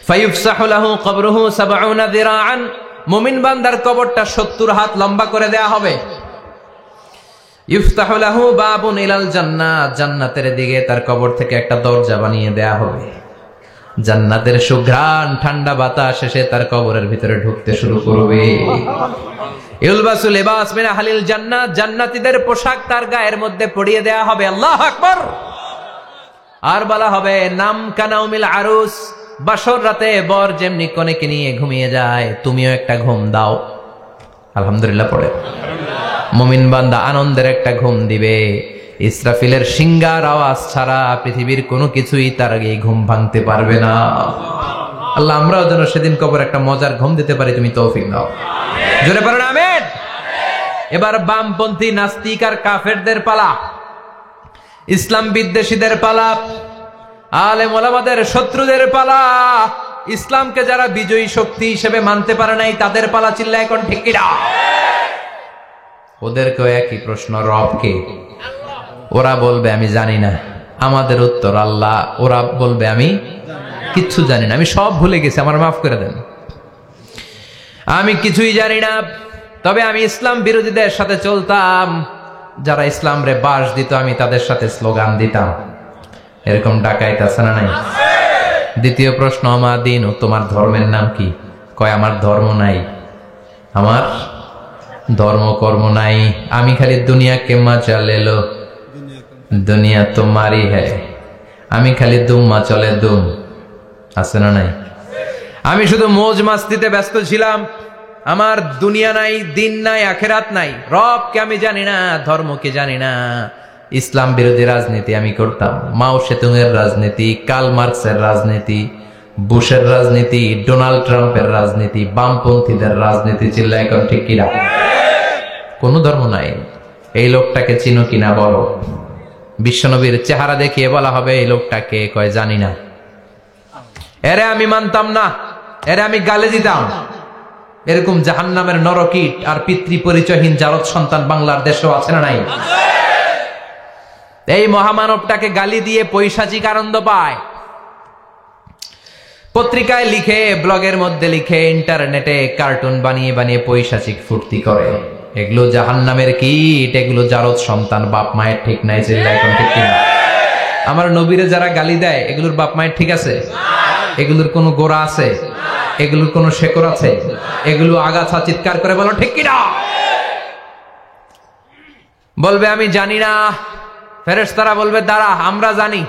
ফায়ুফসাহু লাহু কবরুহু 70 যিরাআন, মুমিন বান্দার কবরটা 70 হাত লম্বা করে দেয়া হবে। ইফতাহু লাহু বাবুন ইলাল জান্নাহ, জান্নাতের দিকে তার কবর থেকে একটা দরজা বানিয়ে দেয়া হবে। জান্নাতের সুঘ্রাণ ঠান্ডা বাতাস এসে তার কবরের ভিতরে ঢুকতে শুরু করবে। ইলবাসু লিবাস মিন আহলিল জান্নাত, জান্নাতীদের পোশাক তার গায়ের মধ্যে পরিয়ে দেয়া হবে। আল্লাহু আকবার। আর বলা হবে, নাম কানাউমিল আরুস, বাসর রাতে বর যেমনি কনেকে নিয়ে ঘুমিয়ে যায়, তুমিও একটা ঘুম দাও। আলহামদুলিল্লাহ পড়ে। মুমিন বান্দা আনন্দের একটা ঘুম দিবে। ইসরাফিলের সিংগার আওয়াজ ছাড়া পৃথিবীর কোনো কিছুই তার এই ঘুম ভাঙতে পারবে না। আল্লাহ আমরাও যেন সেদিন কবর একটা মজার ঘুম দিতে পারি, তুমি তৌফিক দাও। জোরে পড়েন আমিন। এবার বামপন্থী নাস্তিক আর কাফেরদের পালা, ইসলাম বিদ্বেষীদের পালা, আলেম ওলামাদের শত্রুদের পালা, ইসলামকে যারা বিজয়ী শক্তি হিসেবে মানতে পারে নাই তাদের পালা। চিল্লায় এখন ঠিক কিনা? ওদেরকেও একই প্রশ্ন, রব কে? ওরা বলবে আমি জানি না। আমাদের উত্তর আল্লাহ। ওরা বলবে আমি কিচ্ছু জানি না, আমি সব ভুলে গেছি, আমার মাফ করে দেন, আমি কিছুই জানি না। তবে আমি ইসলাম বিরোধীদের সাথে চলতাম, যারা ইসলাম রে বাস দিত আমি তাদের সাথে স্লোগান দিতাম। এরকম ডাকাইত আছে না নাই? দ্বিতীয় প্রশ্ন, আমার দিন, তোমার ধর্মের নাম কি? কয় আমার ধর্ম নাই, আমার ধর্ম কর্ম নাই, আমি খালি দুনিয়া কে মজা লেলো, দুনিয়া তোমারই হ্যায়, আমি খালি দুম্মা চলে দুম। আছে না নাই? আমি শুধু মৌজ মাস্তিতে ব্যস্ত ছিলাম, আমার দুনিয়া নাই, দিন নাই, আখেরাত নাই, রবকে আমি জানি না, ধর্মকে জানি না। ইসলাম বিরোধী রাজনীতি আমি করতাম, মাও সেতুংয়ের রাজনীতি, কার্ল মার্কসের রাজনীতি, বুশের রাজনীতি, ডোনাল্ড ট্রাম্পের রাজনীতি, বামপন্থীদের রাজনীতি। চিল্লা এখন ঠিক কিনা? কোন ধর্ম নাই। এই লোকটাকে চিনো কিনা বলো। বিশ্বনবীর চেহারা দেখিয়ে বলা হবে এই লোকটাকে, কয় জানি না। এরে আমি মানতাম না, এরে আমি গালে দিতাম। এরকম জাহান্নামের নরকীট আর পিতৃ পরিচয়হীন জারদ সন্তান বাংলার দেশেও আছে না নাই? এই মহামানবটাকে গালি দিয়ে পৈশাচিক আনন্দ পায়। পত্রিকায় লিখে, ব্লগের মধ্যে লিখে, ইন্টারনেটে কার্টুন বানিয়ে বানিয়ে পৈশাচিক ফুর্তি করে। এগুলো জাহান্নামের কীট, এগুলো জারদ সন্তান, বাপ মায়ের ঠিক নাই। চিল্লা এখন ঠিক কিনা? আমার নবীরে যারা গালি দেয় এগুলোর বাপ মায়ের ঠিক আছে? এগুলোর কোনো গোড়া আছে? এগুলোর কোনো শেকড় আছে? এগুলো আগাছা। চিৎকার করে বলো ঠিক কিনা? বলবে আমি জানি না। ফেরেশতারা বলবে দাঁড়া, আমরা জানি।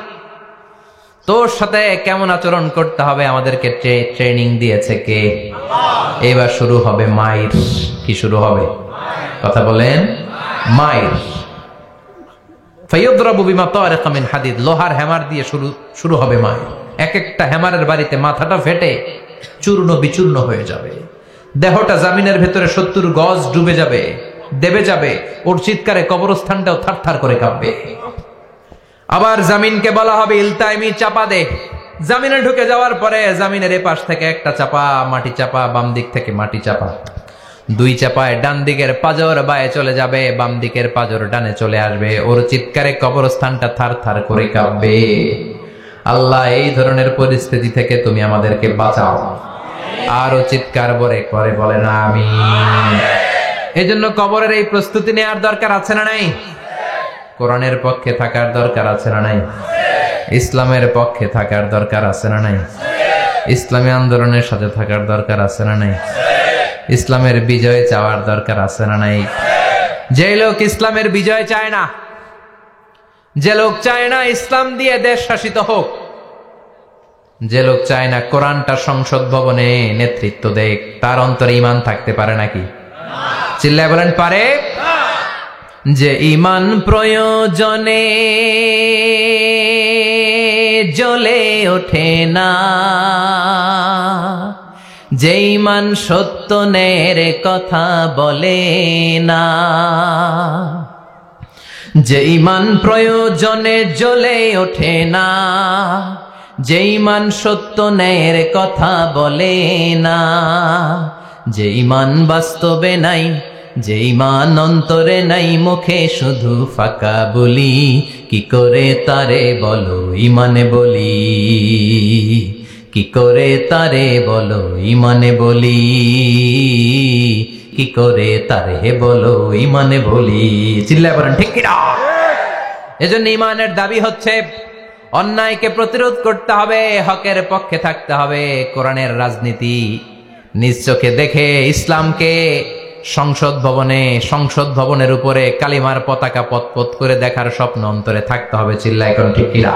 তোর সাথে কেমন আচরণ করতে হবে আমাদেরকে ট্রেনিং দিয়েছে কে? এবার শুরু হবে মাইর। কি শুরু হবে? কথা বলেন, মাইর। ফায়ুদরাবু বিমা তারিকা মিন হাদিদ, লোহার হ্যামার দিয়ে শুরু হবে মাইর। এক একটা হ্যামারের বাড়িতে মাথাটা ফেটে চূর্ণ বিচূর্ণ হয়ে যাবে, দেহটা জামিনের ভেতরে 70 গজ ডুবে যাবে, দেবে যাবে। ওর চিৎকারে কবরস্থানটাও থারথার করে কাঁপবে। আবার জামিনকে বলা হবে ইলতাইমি, চাপা দে। জামিনে ঢুকে যাওয়ার পরে জামিনের এ পাশ থেকে একটা চাপা, মাটি চাপা, বাম দিক থেকে মাটি চাপা, 2 চাপায় ডান দিকের পাজর বায়ে চলে যাবে, বাম দিকের পাজর ডানে চলে আসবে। ওর চিৎকারে কবরস্থানটা থারথার করে কাঁপবে। আল্লাহ এই ধরনের পরিস্থিতি থেকে তুমি আমাদেরকে বাঁচাও। আরো চিৎকার করে বলে না আমিন। এজন্য কবরের এই প্রস্তুতি নেওয়ার দরকার আছে না নাই? কোরআনের পক্ষে থাকার দরকার আছে না নাই? ইসলামের পক্ষে থাকার দরকার আছে না নাই? ইসলামী আন্দোলনের সাথে থাকার দরকার আছে না নাই? ইসলামের বিজয় চাওয়ার দরকার আছে না নাই? যে লোক ইসলামের বিজয় চায় না, যে লোক চায় না ইসলাম দিয়ে দেশ শাসিত হোক, যে লোক চায় না কোরআনটা সংসদ ভবনে নেতৃত্ব দেখ, তার অন্তরে ঈমান থাকতে পারে নাকি? চিল্লায় বলেন পারে? যে ঈমান প্রয়োজনে জ্বলে ওঠে না, যে ঈমান সত্য ন্যায়ের কথা বলে না, যে ঈমান প্রয়োজনে জ্বলে ওঠে না, যে ঈমান সত্য ন্যায়ের কথা বলে না, যে ঈমান বাস্তবে নাই, যে ঈমান অন্তরে নাই, মুখে শুধু ফাঁকা বলি, কি করে তারে বলো ঈমানে বলি, কি করে তারে বলো ঈমানে বলি, কি করে তারে বলো ঈমানে বলি। চিল্লায় বলেন ঠিক কিনা? এজন্য ঈমানের দাবি হচ্ছে অন্যায়কে প্রতিরোধ করতে হবে, হকের পক্ষে থাকতে হবে। কোরআনের রাজনীতি নিজ চোখে দেখে ইসলামকে সংসদ ভবনের উপরে কালিমার পতাকা পতপত করে দেখার স্বপ্ন অন্তরে থাকতে হবে। চিল্লায় এখন ঠিক কিনা?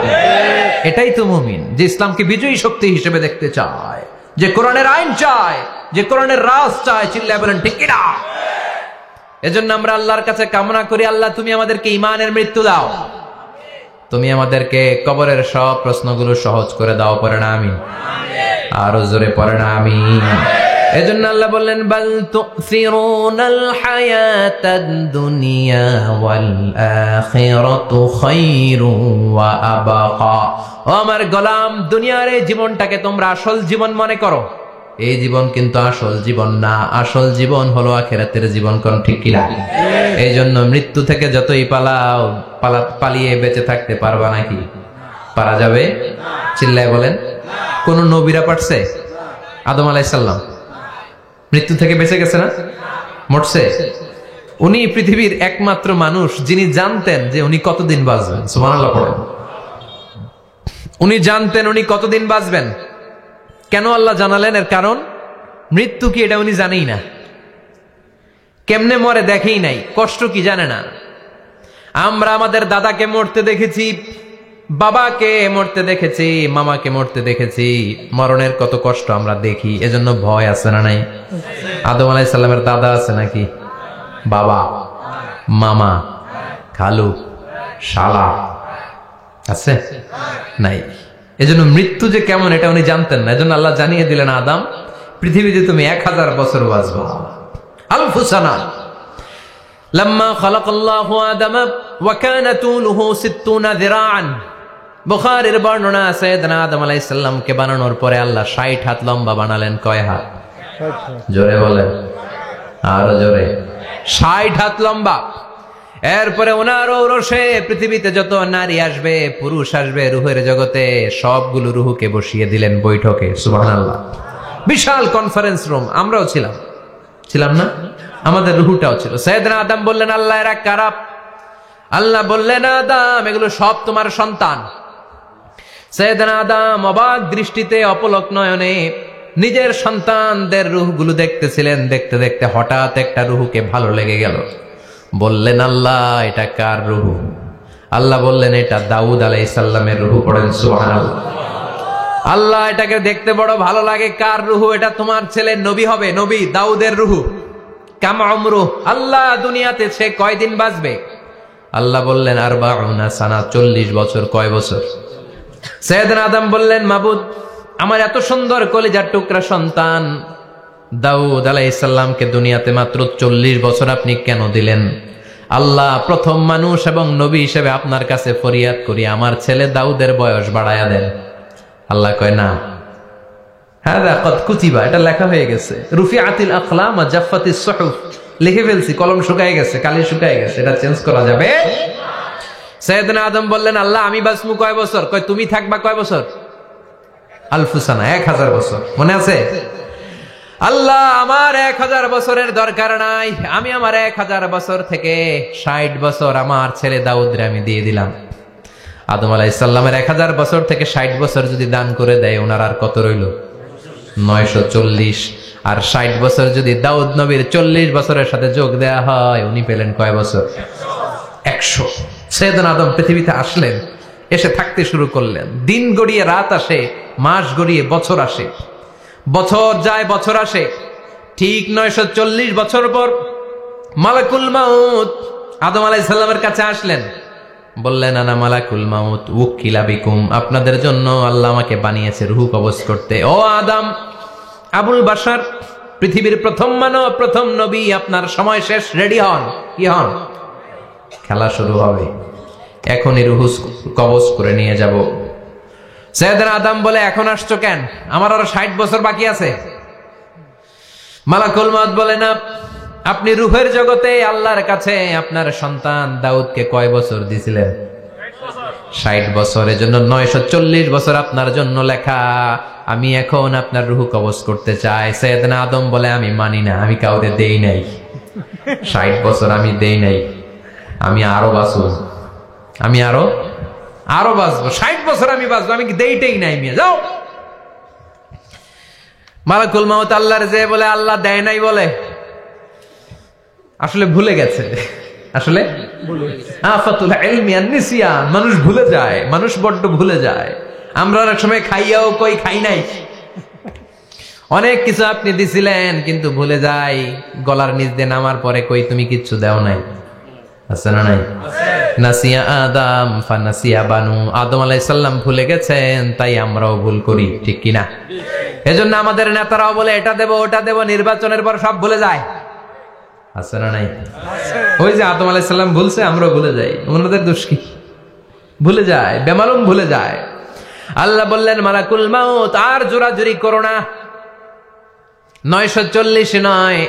এটাই তো মুমিন, যে ইসলামকে বিজয়ী শক্তি হিসেবে দেখতে চায়, যে কোরআনের আইন চায়, যে কোরআনের রাজ চায়। চিল্লায় বলেন ঠিক কিনা? এজন্য আমরা আল্লাহর কাছে কামনা করি, আল্লাহ তুমি আমাদেরকে ঈমানের মৃত্যু দাও, তুমি আমাদেরকে কবরের সব প্রশ্নগুলো সহজ করে দাও। পড়ে না আমিন। আরো জোরে পড়ে না আমিন। এজন্য আল্লাহ বললেন বাল তুসিরুনাল হায়াতাদ দুনিয়া ওয়াল আখিরাতু খায়রুন ওয়া আবাকা। ও আমার গোলাম, দুনিয়ার এই জীবনটাকে তোমরা আসল জীবন মনে করো, এই জীবন কিন্তু আসল জীবন না। আসল জীবন হলো আখিরাতের জীবন। কোন ঠিক কিনা? এই জন্য মৃত্যু থেকে যতই পালাও, পালিয়ে বেঁচে থাকতে পারবা নাকি? পারা যাবে? চিল্লায় বলেন। কোন নবীরা পারছে? আদম আলাইহিস সালাম মৃত্যু থেকে বেঁচে গেছে না? মরছে? উনি পৃথিবীর একমাত্র মানুষ যিনি জানতেন যে উনি কতদিন বাঁচবেন। সুবহানাল্লাহ পড়েন। উনি জানতেন উনি কতদিন বাঁচবেন। কেন আল্লাহ জানালেন? এর কারণ মৃত্যু কি এটা উনি জানেই না। কেমনে মরে দেখেই নাই, কষ্ট কি জানে না। আমরা আমাদের দাদাকে মরতে দেখেছি, বাবাকে মরতে দেখেছি, মামাকে মরতে দেখেছি। মরণের কত কষ্ট আমরা দেখি, এজন্য ভয় আছে না নাই? আদম আলাইহিস সালামের দাদা আছে নাকি? বাবা, মামা, খালু, শালা আছে? নাই। এজন্য মৃত্যু যে কেমন এটা উনি জানতেন না। এজন্য আল্লাহ জানিয়ে দিলেন, আদম পৃথিবীতে তুমি 1000 বছর বাঁচবা। আলফু সানা। লাম্মা খালাকাল্লাহু আদামা ওয়া কানা তুলুহু 60 যিরাআন। বুখারীর বর্ণনা, সাইয়েদনা আদম আলাইহিস সালামকে বানানোর পরে আল্লাহ 60 হাত লম্বা বানালেন। কয় হাত? জোরে বলেন, আরো জোরে। 60 হাত লম্বা। এরপরে ওনার ঔরসে পৃথিবীতে যত নারী আসবে, পুরুষ আসবে রূহের জগতে, সবগুলো রূহকে বসিয়ে দিলেন বৈঠকে। সুবহানাল্লাহ। বিশাল কনফারেন্স রুম। আমরাও ছিলাম না? আমাদের রূহটাও ছিল। সাইয়েদনা আদম বললেন, আল্লাহ এরা কারা? আল্লাহ বললেন, আদম এগুলো সব তোমার সন্তান। সাইয়েদনা আদম অবাক দৃষ্টিতে, অপলক নয়নে নিজের সন্তানদের রূহগুলো দেখতেছিলেন। দেখতে দেখতে হঠাৎ একটা রূহকে ভালো লেগে গেল। বললেন, আল্লাহ এটা কার রূহ? আল্লাহ বললেন, এটা দাউদ আলাইহিস সালামের রূহ। পড়েন সুবহানাল্লাহ। আল্লাহ এটাকে দেখতে বড় ভালো লাগে। কার রূহ? এটা তোমার ছেলে নবী হবে, নবী দাউদের রূহ। কাম উমরু, আল্লাহ দুনিয়াতে সে কয়দিন বাঁচবে? আল্লাহ বললেন, 40 সানা, 40 বছর। কয় বছর? সাইয়েদনা আদম বললেন, মাবুদ আমার এত সুন্দর কলিজার টুকরা সন্তান দাউদ আলাইহিস সালামকে দুনিয়াতে মাত্র 40 বছর আপনি কেন দিলেন? আল্লাহ প্রথম মানুষ এবং নবী হিসেবে আপনার কাছে ফরিয়াদ করি, আমার ছেলে দাউদের বয়স বাড়ায়া দেন। আল্লাহ কয়, না, হাযা ক্বাদ কুতিবা, এটা লেখা হয়ে গেছে। রুফিআতিল আকলাম ওয়া জাফফাতিস সুহুফ, লিখে ফেলছি, কলম শুকায় গেছে, কালি শুকায় গেছে, এটা চেঞ্জ করা যাবে? সাইয়েদনা আদম বললেন, আল্লাহ আমি বাঁচবো কয় বছর? কয় তুমি থাকবা কয় বছর? আলফু সানা, 1000 বছর। মনে আছে? আল্লাহ আমার 1000 বছরের দরকার নাই, আমি আমার 1000 বছর থেকে 60 বছর আমার ছেলে দাউদরে আমি দিয়ে দিলাম। আদম আলাইহিস সালামের 1000 বছর থেকে 60 বছর যদি দান করে দেয়, ওনার আর কত রইল? 940। আর 60 বছর যদি দাউদ নবীর 40 বছরের সাথে যোগ দেয়া হয়, উনি পেলেন কয় বছর? 100। সাইয়েদনা আদম পৃথিবীতে আসলেন, এসে থাকতে শুরু করলেন। দিন গড়িয়ে রাত আসে, মাস গড়িয়ে বছর আসে, বছর যায় বছর আসে। ঠিক 940 বছর পর মালাকুল মাউত আদম আলাইহিস সালামের কাছে আসলেন। বললেন, আনা মালাকুল মাউত উকিলা বিকুম, আপনাদের জন্য আল্লাহ আমাকে বানিয়েছে রূহ কবজ করতে। ও আদম, আবুল বাশার, পৃথিবীর প্রথম মানব, প্রথম নবী, আপনার সময় শেষ, রেডি হন। কি হন? খেলা শুরু হবে, এখনই রূহ কবজ করে নিয়ে যাব। সাইয়েদনা আদম বলে, এখন আসছো কেন? আমার আরো 60 বছর বাকি আছে। মালাকুল মাউত বলে, না, আপনি রূহের জগতে আল্লাহর কাছে আপনার সন্তান দাউদকে কয় বছর দিয়েছিলেন? 60 বছর। এজন্য 940 বছর আপনার জন্য লেখা। আমি এখন আপনার রূহ কবজ করতে চাই। সাইয়েদনা আদম বলে, আমি মানি না, আমি কাউকে দেই নাই। 60 বছর আমি দেই নাই, আমি আরো বাঁচবো, আমি আরো বাঁচবো, 60 বছর আমি বাঁচবো, আমি কি দেইটাই নাই। মিয়া যাও। মালাকুল মাউত আল্লাহর যে বলে, আল্লাহ দেয় নাই বলে, আসলে ভুলে গেছে। আসলে আফাতুল ইলমি আন নিসিয়ান, মানুষ ভুলে যায়, মানুষ বড্ড ভুলে যায়। আমরা অনেক সময় খাইয়াও কই খাই নাই। অনেক কিছু আপনি দিছিলেন কিন্তু ভুলে যাই, গলার নিচ দিয়ে নামার পরে কই তুমি কিচ্ছু দাও নাই। আছে না নাই? নাসিয়া আদম ফানাসিয়া বানু, আদম আলাইহিস সালাম ভুলে গেছেন, তাই আমরাও ভুল করি, ঠিক কিনা? এজন্য আমাদের নেতারাও বলে এটা দেব ওটা দেব, নির্বাচনের পর সব ভুলে যায়। আছে না নাই? ওই যে আদম আলাইহিস সালাম ভুলছে, আমরাও ভুলে যাই। ওনাদের দোষ কি? ভুলে যায়, বেমালুম ভুলে যায়। আল্লাহ বললেন মালাকুল মাউত আর জোরাজুরি করো না। 940 নয়,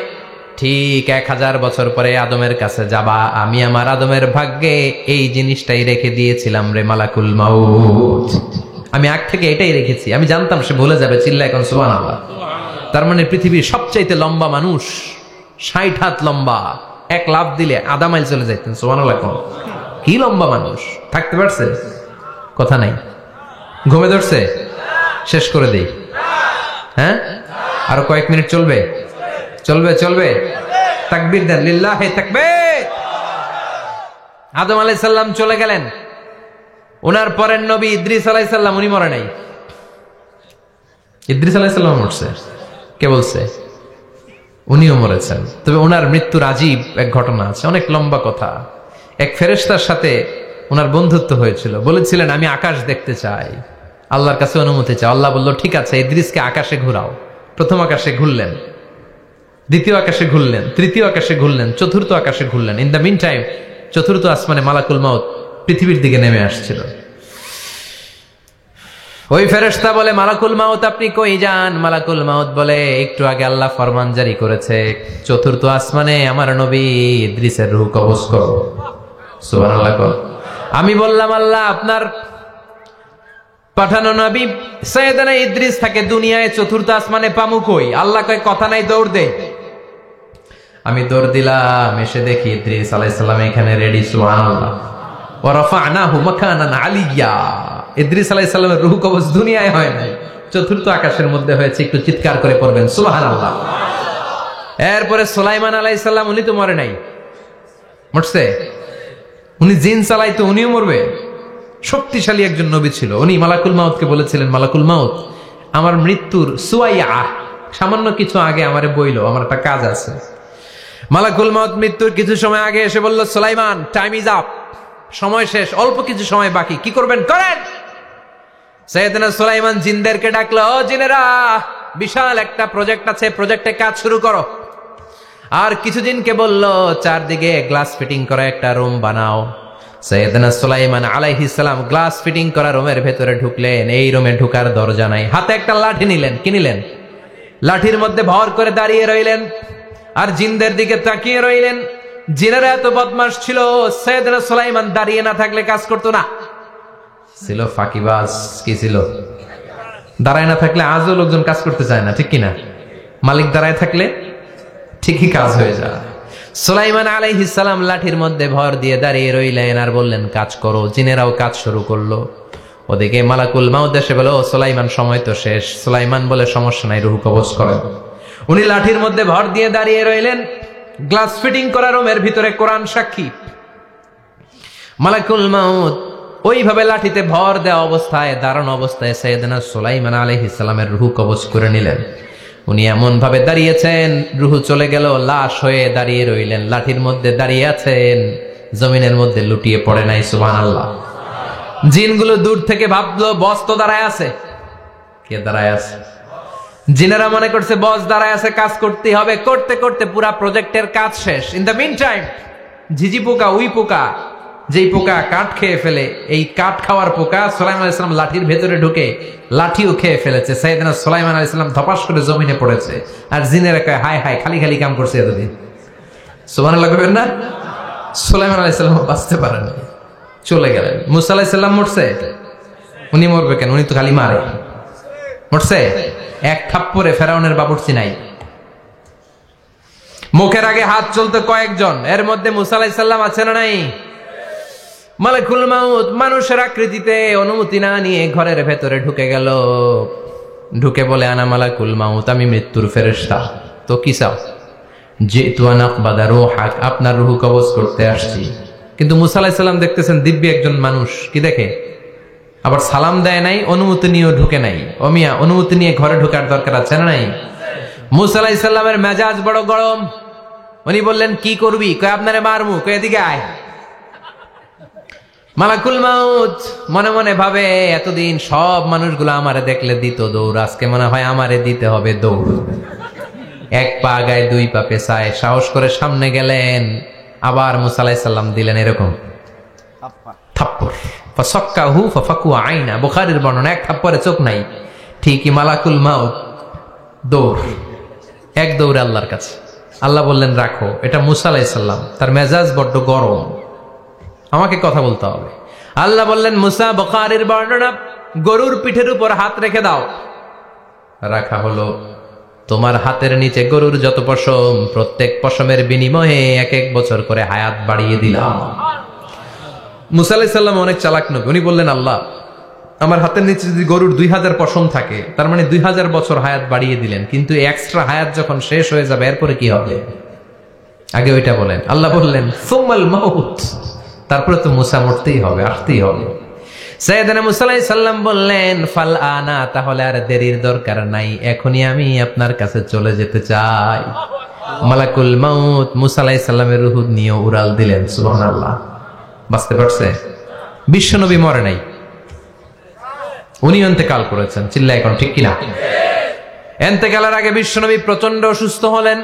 ঠিক 1000 বছর পরে আদমের কাছে যাবা। আমি আমার আদমের ভাগ্যে এই জিনিসটাই রেখে দিয়েছিলাম রে মালাকুল মাউত। আমি আগ থেকে এটাই রেখেছি, আমি জানতাম সে ভুলে যাবে। চিল্লা এখন সুবহানাল্লাহ। তার মানে পৃথিবীর সবচাইতে লম্বা মানুষ 60 হাত লম্বা, এক লাফ দিলে আধা মাইল চলে যাইতেন। সুবহানাল্লাহ। কি লম্বা মানুষ, থাকতে পারছে? কথা নাই, ঘুমে ধরছে? শেষ করে দেই। হ্যাঁ, আরো কয়েক মিনিট চলবে? চলবে চলবে। তাকবীর দেন, লিল্লাহি তাকবীর। আদম আলাইহিস সালাম চলে গেলেন। ওনার পরের নবী ইদ্রিস আলাইহিস সালাম, উনি মরে নাই। ইদ্রিস আলাইহিস সালাম মরছে, কে বলছে? উনিও মরেছেন। তবে ওনার মৃত্যুর আজীব এক ঘটনা আছে, অনেক লম্বা কথা। এক ফেরেশতার সাথে ওনার বন্ধুত্ব হয়েছিল। বলেছিলেন আমি আকাশ দেখতে চাই, আল্লাহর কাছে অনুমতি চাই। আল্লাহ বলল ঠিক আছে, ইদ্রিসকে আকাশে ঘুরাও। প্রথম আকাশে ঘুরলেন, দ্বিতীয় আকাশে ঘুরলেন, তৃতীয় আকাশে ঘুরলেন, চতুর্থ আকাশে ঘুরলেন। ইন দ্য মিন টাইম চতুর্থ আসমানে মালাকুল মাউত পৃথিবীর দিকে নেমে আসছিল। ওই ফেরেশতা বলে মালাকুল মাউত আপনি কই যান? মালাকুল মাউত বলে একটু আগে আল্লাহ ফরমান জারি করেছে, চতুর্থ আসমানে আমার নবী ইদ্রিসের রূহ কবজ করো। সুবহানাল্লাহ। আমি বললাম আল্লাহ আপনার পাঠানো নবী সাইয়েদনা ইদ্রিস থাকে দুনিয়ায়, চতুর্থ আসমানে পামু কই? আল্লাহ কয় কথা নাই, দৌড় দে। আমি দৌড় দিলাম, এসে দেখি ইদ্রিস আলাইহিস সালাম এখানে রেডি। সুবহানাল্লাহ। ওয়া রাফা'নাহু মাকানান আলিয়্যা। ইদ্রিস আলাইহিস সালামের রূহ কবজ দুনিয়ায় হয় নাই, চতুর্থ আকাশের মধ্যে হয়েছে। একটু চিৎকার করে পড়বেন সুবহানাল্লাহ। এরপরে সুলাইমান আলাইহিস সালাম, উনি তো মরে নাই, মরছে? উনি জিন চালাইতো, উনিও মরবে? শক্তিশালী একজন নবী ছিল। উনি মালাকুল মাউতকে বলেছিলেন মালাকুল মাউত আমার মৃত্যুর সুয়াইয়া, সামান্য কিছু আগে আমারে বইলো, আমার একটা কাজ আছে। মালাকুল মাউত মৃত্যুর কিছু সময় আগে এসে বলল সুলাইমান টাইম ইজ আপ, সময় শেষ, অল্প কিছু সময় বাকি, কি করবেন করেন। সাইয়েদনা সুলাইমান জিনদেরকে ডাকলো, ও জিনেরা, বিশাল একটা প্রজেক্ট আছে, প্রজেক্টে কাজ শুরু করো। আর কিছু জিনকে বলল চারদিকে গ্লাস ফিটিং করা একটা রুম বানাও। সাইয়েদনা সুলাইমান আলাইহিস সালাম গ্লাস ফিটিং করা রুমের ভেতরে ঢুকলেন। এই রুমে ঢুকার দরজা নাই, হাতে একটা লাঠি নিলেন। কি নিলেন? লাঠির মধ্যে ভর করে দাঁড়িয়ে রইলেন আর জিনদের দিকে তাকিয়ে রইলেন। জিনেরা এত বদমাশ ছিল, সাইয়েদনা সুলাইমান দাঁড়িয়ে না থাকলে কাজ করতো না। ছিল ফাঁকিবাজ। কি ছিল? দাঁড়ায় না থাকলে আজও লোকজন কাজ করতে চায় না, ঠিক কিনা? মালিক দাঁড়ায় থাকলে ঠিকই কাজ হয়ে যায়। সুলাইমান আলাইহিস সালাম লাঠির মধ্যে ভর দিয়ে দাঁড়িয়ে রইলেন আর বললেন কাজ করো। জিনেরাও কাজ শুরু করলো। ওদিকে মালাকুল মাউত এসে বলে, ও সুলাইমান সময় তো শেষ। সুলাইমান বলে সমস্যা নাই, রূহ কবজ করেন। উনি লাঠির মধ্যে ভর দিয়ে দাঁড়িয়ে রইলেন। গ্লাস ফিটিং করা রুমের ভিতরে কোরআন সাক্ষী। মালাকুল মাউত ওইভাবে লাঠিতে ভর দেওয়া অবস্থায়, দাঁড়ানো অবস্থায় সাইয়েদনা সুলাইমান আলাইহিস সালামের রূহ কবজ করে নিলেন। উনি এমন ভাবে দাঁড়িয়েছেন, রূহ চলে গেল, লাশ হয়ে দাঁড়িয়ে রইলেন। লাঠির মধ্যে দাঁড়িয়ে আছেন, জমিনের মধ্যে লুটিয়ে পড়ে নাই। সুবহানাল্লাহ। জিনগুলো দূর থেকে ভাবলো বস তো দাঁড়ায় আছে। কে দাঁড়ায় আছে? জিনেরা মনে করছে বস দাঁড়ায় আছে, কাজ করতে হবে। করতে করতে পুরা প্রজেক্টের কাজ শেষ। ইন দ্য মিন টাইম ঝিঝি পোকা, উই পোকা, যেই পোকা কাঠ খেয়ে ফেলে, এই কাঠ খাওয়ার পোকা সুলাইমান আলাইহিস সালাম লাঠির ভেতরে ঢুকে লাঠিও খেয়ে ফেলেছে। সাইয়েদনা সুলাইমান আলাইহিস সালাম ধপাস করে জমিনে পড়েছে। আর জিনেরা কয় হায় হায়, খালি খালি কাম করছে এতদিন। সুবহানাল্লাহ কইবেন না? সুলাইমান আলাইহিস সালাম বাঁচতে পারেন, চলে গেলেন। মুসা আলাইহিস সালাম মরছে? উনি মরবে কেন? উনি তো খালি মারে। মরছে? এক থাপ্পড়ে ফেরাউনের বাবুর্চি নাই। মুখের আগে হাত চলতে কয়েকজন, এর মধ্যে মুসা আলাইহিস সালাম আছে না নাই? মালাকুল মাউত মানুষের আকৃতিতে অনুমতি না নিয়ে ঘরের ভেতরে ঢুকে গেল। ঢুকে বলে আনা মালাকুল মাউত, আমি মৃত্যুর ফেরেশতা। তো কি চাও? জিতু আন আকবাদা রূহাক, আপনার রূহ কবজ করতে আসছি। কিন্তু মুসা আলাইহিস সালাম দেখতেছেন দিব্যি একজন মানুষ, কি দেখে? আবার সালাম দেয় নাই, অনুমতি নিয়েও ঢুকে নাই। অমিয়া অনুমতি নিয়ে ঘরে ঢোকার দরকার আছে না নাই? মুসা আলাইহিস সালামের মেজাজ বড় গরম। উনি বললেন কি করবি? কয় আপনারে মারমু। কয় এদিকে আয়। মালাকুল মাউত মনে মনে ভাবে, এতদিন সব মানুষগুলো আমারে দেখলে দিত দৌড়, আজকে মনে হয় আমারে দিতে হবে দৌড়। এক পা গায়ে দুই পা পেছায় সাহস করে সামনে গেলেন। আবার মুসা আলাইহিস সালাম দিলেন এরকম থাপ্পড়। ফাসাক্কাহু ফাফাকু আইনা, বুখারীর বর্ণনা, এক থাপ্পড়ে চোখ নাই। ঠিকই মালাকুল মাউত দৌড়, এক দৌড়ে আল্লাহর কাছে। আল্লাহ বললেন রাখো, এটা মুসা আলাইহিস সালাম, তার মেজাজ বড্ড গরম, আমাকে কথা বলতে হবে। আল্লাহ বললেন মুসা, বুখারীর বর্ণনা, গরুর পিঠের উপর হাত রেখে দাও। রাখা হলো। তোমার হাতের নিচে গরুর যত পশম, প্রত্যেক পশমের বিনিময়ে 1 বছর করে হায়াত বাড়িয়ে দিলাম। মুসা আলাইহিস সালাম অনেক চালাক নবী, উনি বললেন আল্লাহ আমার হাতের নিচে যদি গরুর 2000 পশম থাকে, তার মানে 2000 বছর হায়াত বাড়িয়ে দিলেন, কিন্তু এক্সট্রা হায়াত যখন শেষ হয়ে যাবে এরপরে কি হবে? আগে ওইটা বলেন। আল্লাহ বললেন সুমাল মাউত, তারপরে তো মুসা মরতেই হবে, আসতেই হবে। সাইয়েদনা মুসা আলাইহিস সালাম বললেন ফাল আনা, তাহলে আর দেরির দরকার নাই, এখনই আমি আপনার কাছে চলে যেতে চাই। মালাকুল মাউত মুসা আলাইহিস সালামের রূহ নিয়ে উড়াল দিলেন। সুবহানাল্লাহ। বাঁচতে পারছে? বিশ্বনবী মরে নাই, উনি ইন্তেকাল করেছেন। চিল্লায় এখন ঠিক কিনা? ইন্তেকালের আগে বিশ্বনবী প্রচন্ড অসুস্থ হলেন।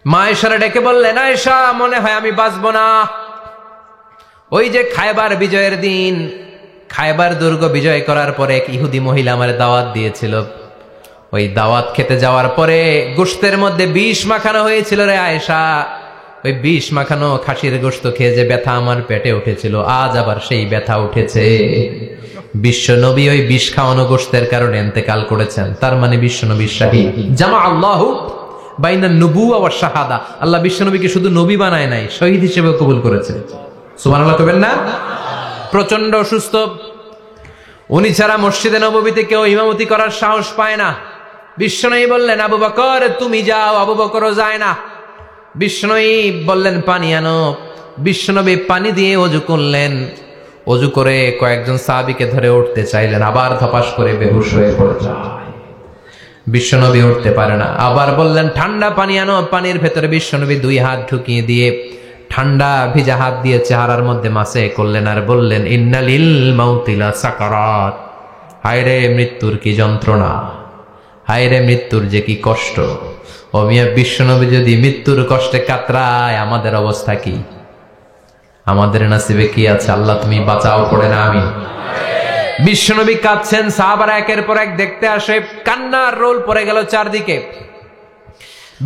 মা আয়েশারে ডেকে বললেন, আয়েশা মনে হয় আমি বাঁচবো না। ওই যে খায়বার বিজয়ের দিন, খায়বার দুর্গ বিজয় করার পরে এক ইহুদি মহিলা আমার দাওয়াত দিয়েছিল। ওই দাওয়াত খেতে যাওয়ার পরে গোশতের মধ্যে বিষ মাখানো হয়েছিল রে আয়েশা। ওই বিষ মাখানো খাসির গোশত খেয়ে যে ব্যথা আমার পেটে উঠেছিল, আজ আবার সেই ব্যথা উঠেছে। বিশ্ব নবী ওই বিষ খাওয়ানো গোশতের কারণে ইন্তেকাল করেছেন, তার মানে বিশ্ব নবী শাহীদ। জামা আল্লাহু বাইনা নবুওয়া ওয়া শাহাদা, আল্লাহ বিশ্ব নবীকে শুধু নবী বানায় নাই, শহীদ হিসেবে কবুল করেছে। সুবহানাল্লাহ কবেন না? প্রচন্ড অসুস্থ, উনি ছাড়া মসজিদে নববীতে কেউ ইমামতি করার সাহস পায় না। বিশ্বনবী বললেন আবু বকর তুমি যাও, আবু বকরও যায় না। বিশ্বনবী বললেন পানি আনো, বিশ্বনবী পানি দিয়ে ওযু করলেন। ওযু করে কয়েকজন সাহাবীকে ধরে উঠতে চাইলেন, আবার ধপাস করে বেহুশ হয়ে পড়ে যায়। বিশ্বনবী উঠতে পারে না, আবার বললেন ঠান্ডা পানি আনো। পানির ভেতরে বিশ্বনবী 2 হাত ঢুকিয়ে দিয়ে ঠান্ডা ভিজা হাত দিয়ে চেহারার মধ্যে মাসে করলেন আর বললেন ইন্নালিল মাউতিলা সাকারাত, হায়রে মৃত্যুর কি যন্ত্রণা, হায়রে মৃত্যুর যে কি কষ্ট। ও মিয়া, বিশ্বনবী যদি মৃত্যুর কষ্টে কাতরায়, আমাদের অবস্থা কি? আমাদের নসিবে কি আছে? আল্লাহ তুমি বাঁচাও, পড়ে না আমি। বিশ্বনবী কাঁদছেন, সাহাবারা একের পর এক দেখতে আসে, কান্নার রোল পড়ে গেল চারদিকে।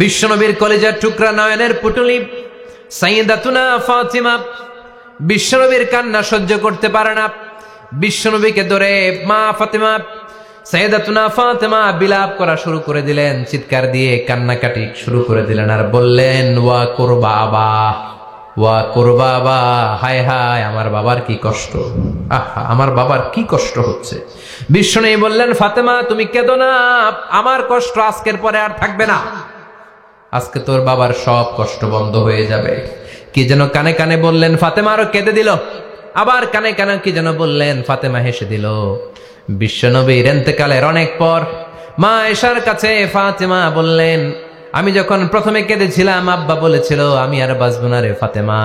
বিশ্বনবীর কলিজার টুকরা নয়নের পুটুলি সাইয়্যিদাতুনা ফাতিমা বিশ্বনবীর কান্না সহ্য করতে পারে না। বিশ্বনবীকে ধরে মা ফাতিমা, সাইয়্যিদাতুনা ফাতিমা বিলাপ করা শুরু করে দিলেন, চিৎকার দিয়ে কান্নাকাটি শুরু করে দিলেন আর বললেন ওয়া কুরবাবা, ওয়া কুরবাবা, হায় হায় আমার বাবার কি কষ্ট, আহা আমার বাবার কি কষ্ট হচ্ছে। বিশ্বনবী বললেন ফাতেমা তুমি কেঁদো না, আমার কষ্ট আজকের পরে আর থাকবে না, আজকে তোর বাবার সব কষ্ট বন্ধ হয়ে যাবে। কি যেন কানে কানে বললেন, ফাতেমা আরো কেঁদে দিল। আবার কানে কানে কি যেন বললেন, ফাতেমা হেসে দিল। বিশ্বনবীর ইন্তেকালের অনেক পর মা আয়েশার কাছে ফাতেমা বললেন, আমি যখন প্রথমে কেঁদেছিলাম আব্বা বলেছিল আমি আর বাঁচবো না রে ফাতেমা।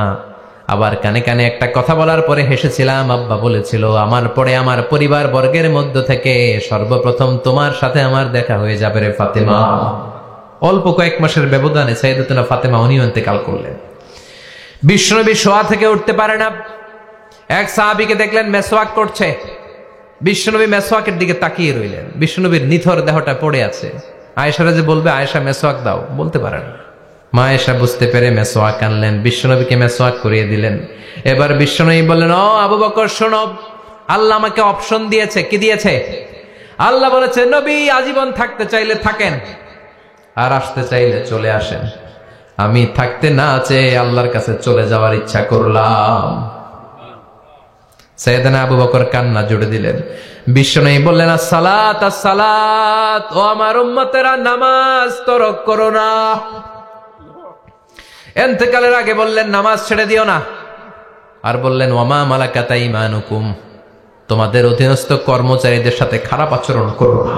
আবার কানে কানে একটা কথা বলার পরে হেসেছিলাম, আব্বা বলেছিল আমার পরে আমার পরিবার বর্গের মধ্য থেকে সর্বপ্রথম তোমার সাথে আমার দেখা হয়ে যাবে রে ফাতেমা। অল্প কয়েক মাসের ব্যবধানে সাইয়্যিদাতুনা ফাতেমা উনিও ইন্তেকাল করলেন। বিশ্বনবী শোয়া থেকে উঠতে পারে না। এক সাহাবীকে দেখলেন মেসওয়াক করছে, বিশ্বনবী মেসওয়াকের দিকে তাকিয়ে রইলেন। বিশ্বনবীর নিথর দেহটা পড়ে আছে। আয়েশারা যে বলবে আয়েশা মেসওয়াক দাও, বলতে পারেন। মা আয়েশা বুঝতে পেরে মেসওয়াক আনলেন, বিশ্বনবীকে মেসওয়াক করিয়ে দিলেন। এবার বিশ্বনবী বললেন, ও আবু বকর শোনো, আল্লাহ আমাকে অপশন দিয়েছে। কি দিয়েছে? আল্লাহ বলেছে নবী আজীবন থাকতে চাইলে থাকেন, আর আসতে চাইলে চলে আসেন। আমি থাকতে না চেয়ে আল্লাহর কাছে চলে যাওয়ার ইচ্ছা করলাম। সাইয়েদনা আবু বকর কান্না জুড়ে দিলেন। বিশ্বনবী বললেন আসসালাত আসসালাত, ও আমার উম্মতেরা নামাজ তরক করো না। ইন্তেকালের আগে বললেন নামাজ ছেড়ে দিও না, আর বললেন ওয়ামা মালাকাত আইমানুকুম, তোমাদের অধীনস্থ কর্মচারীদের সাথে খারাপ আচরণ করো না।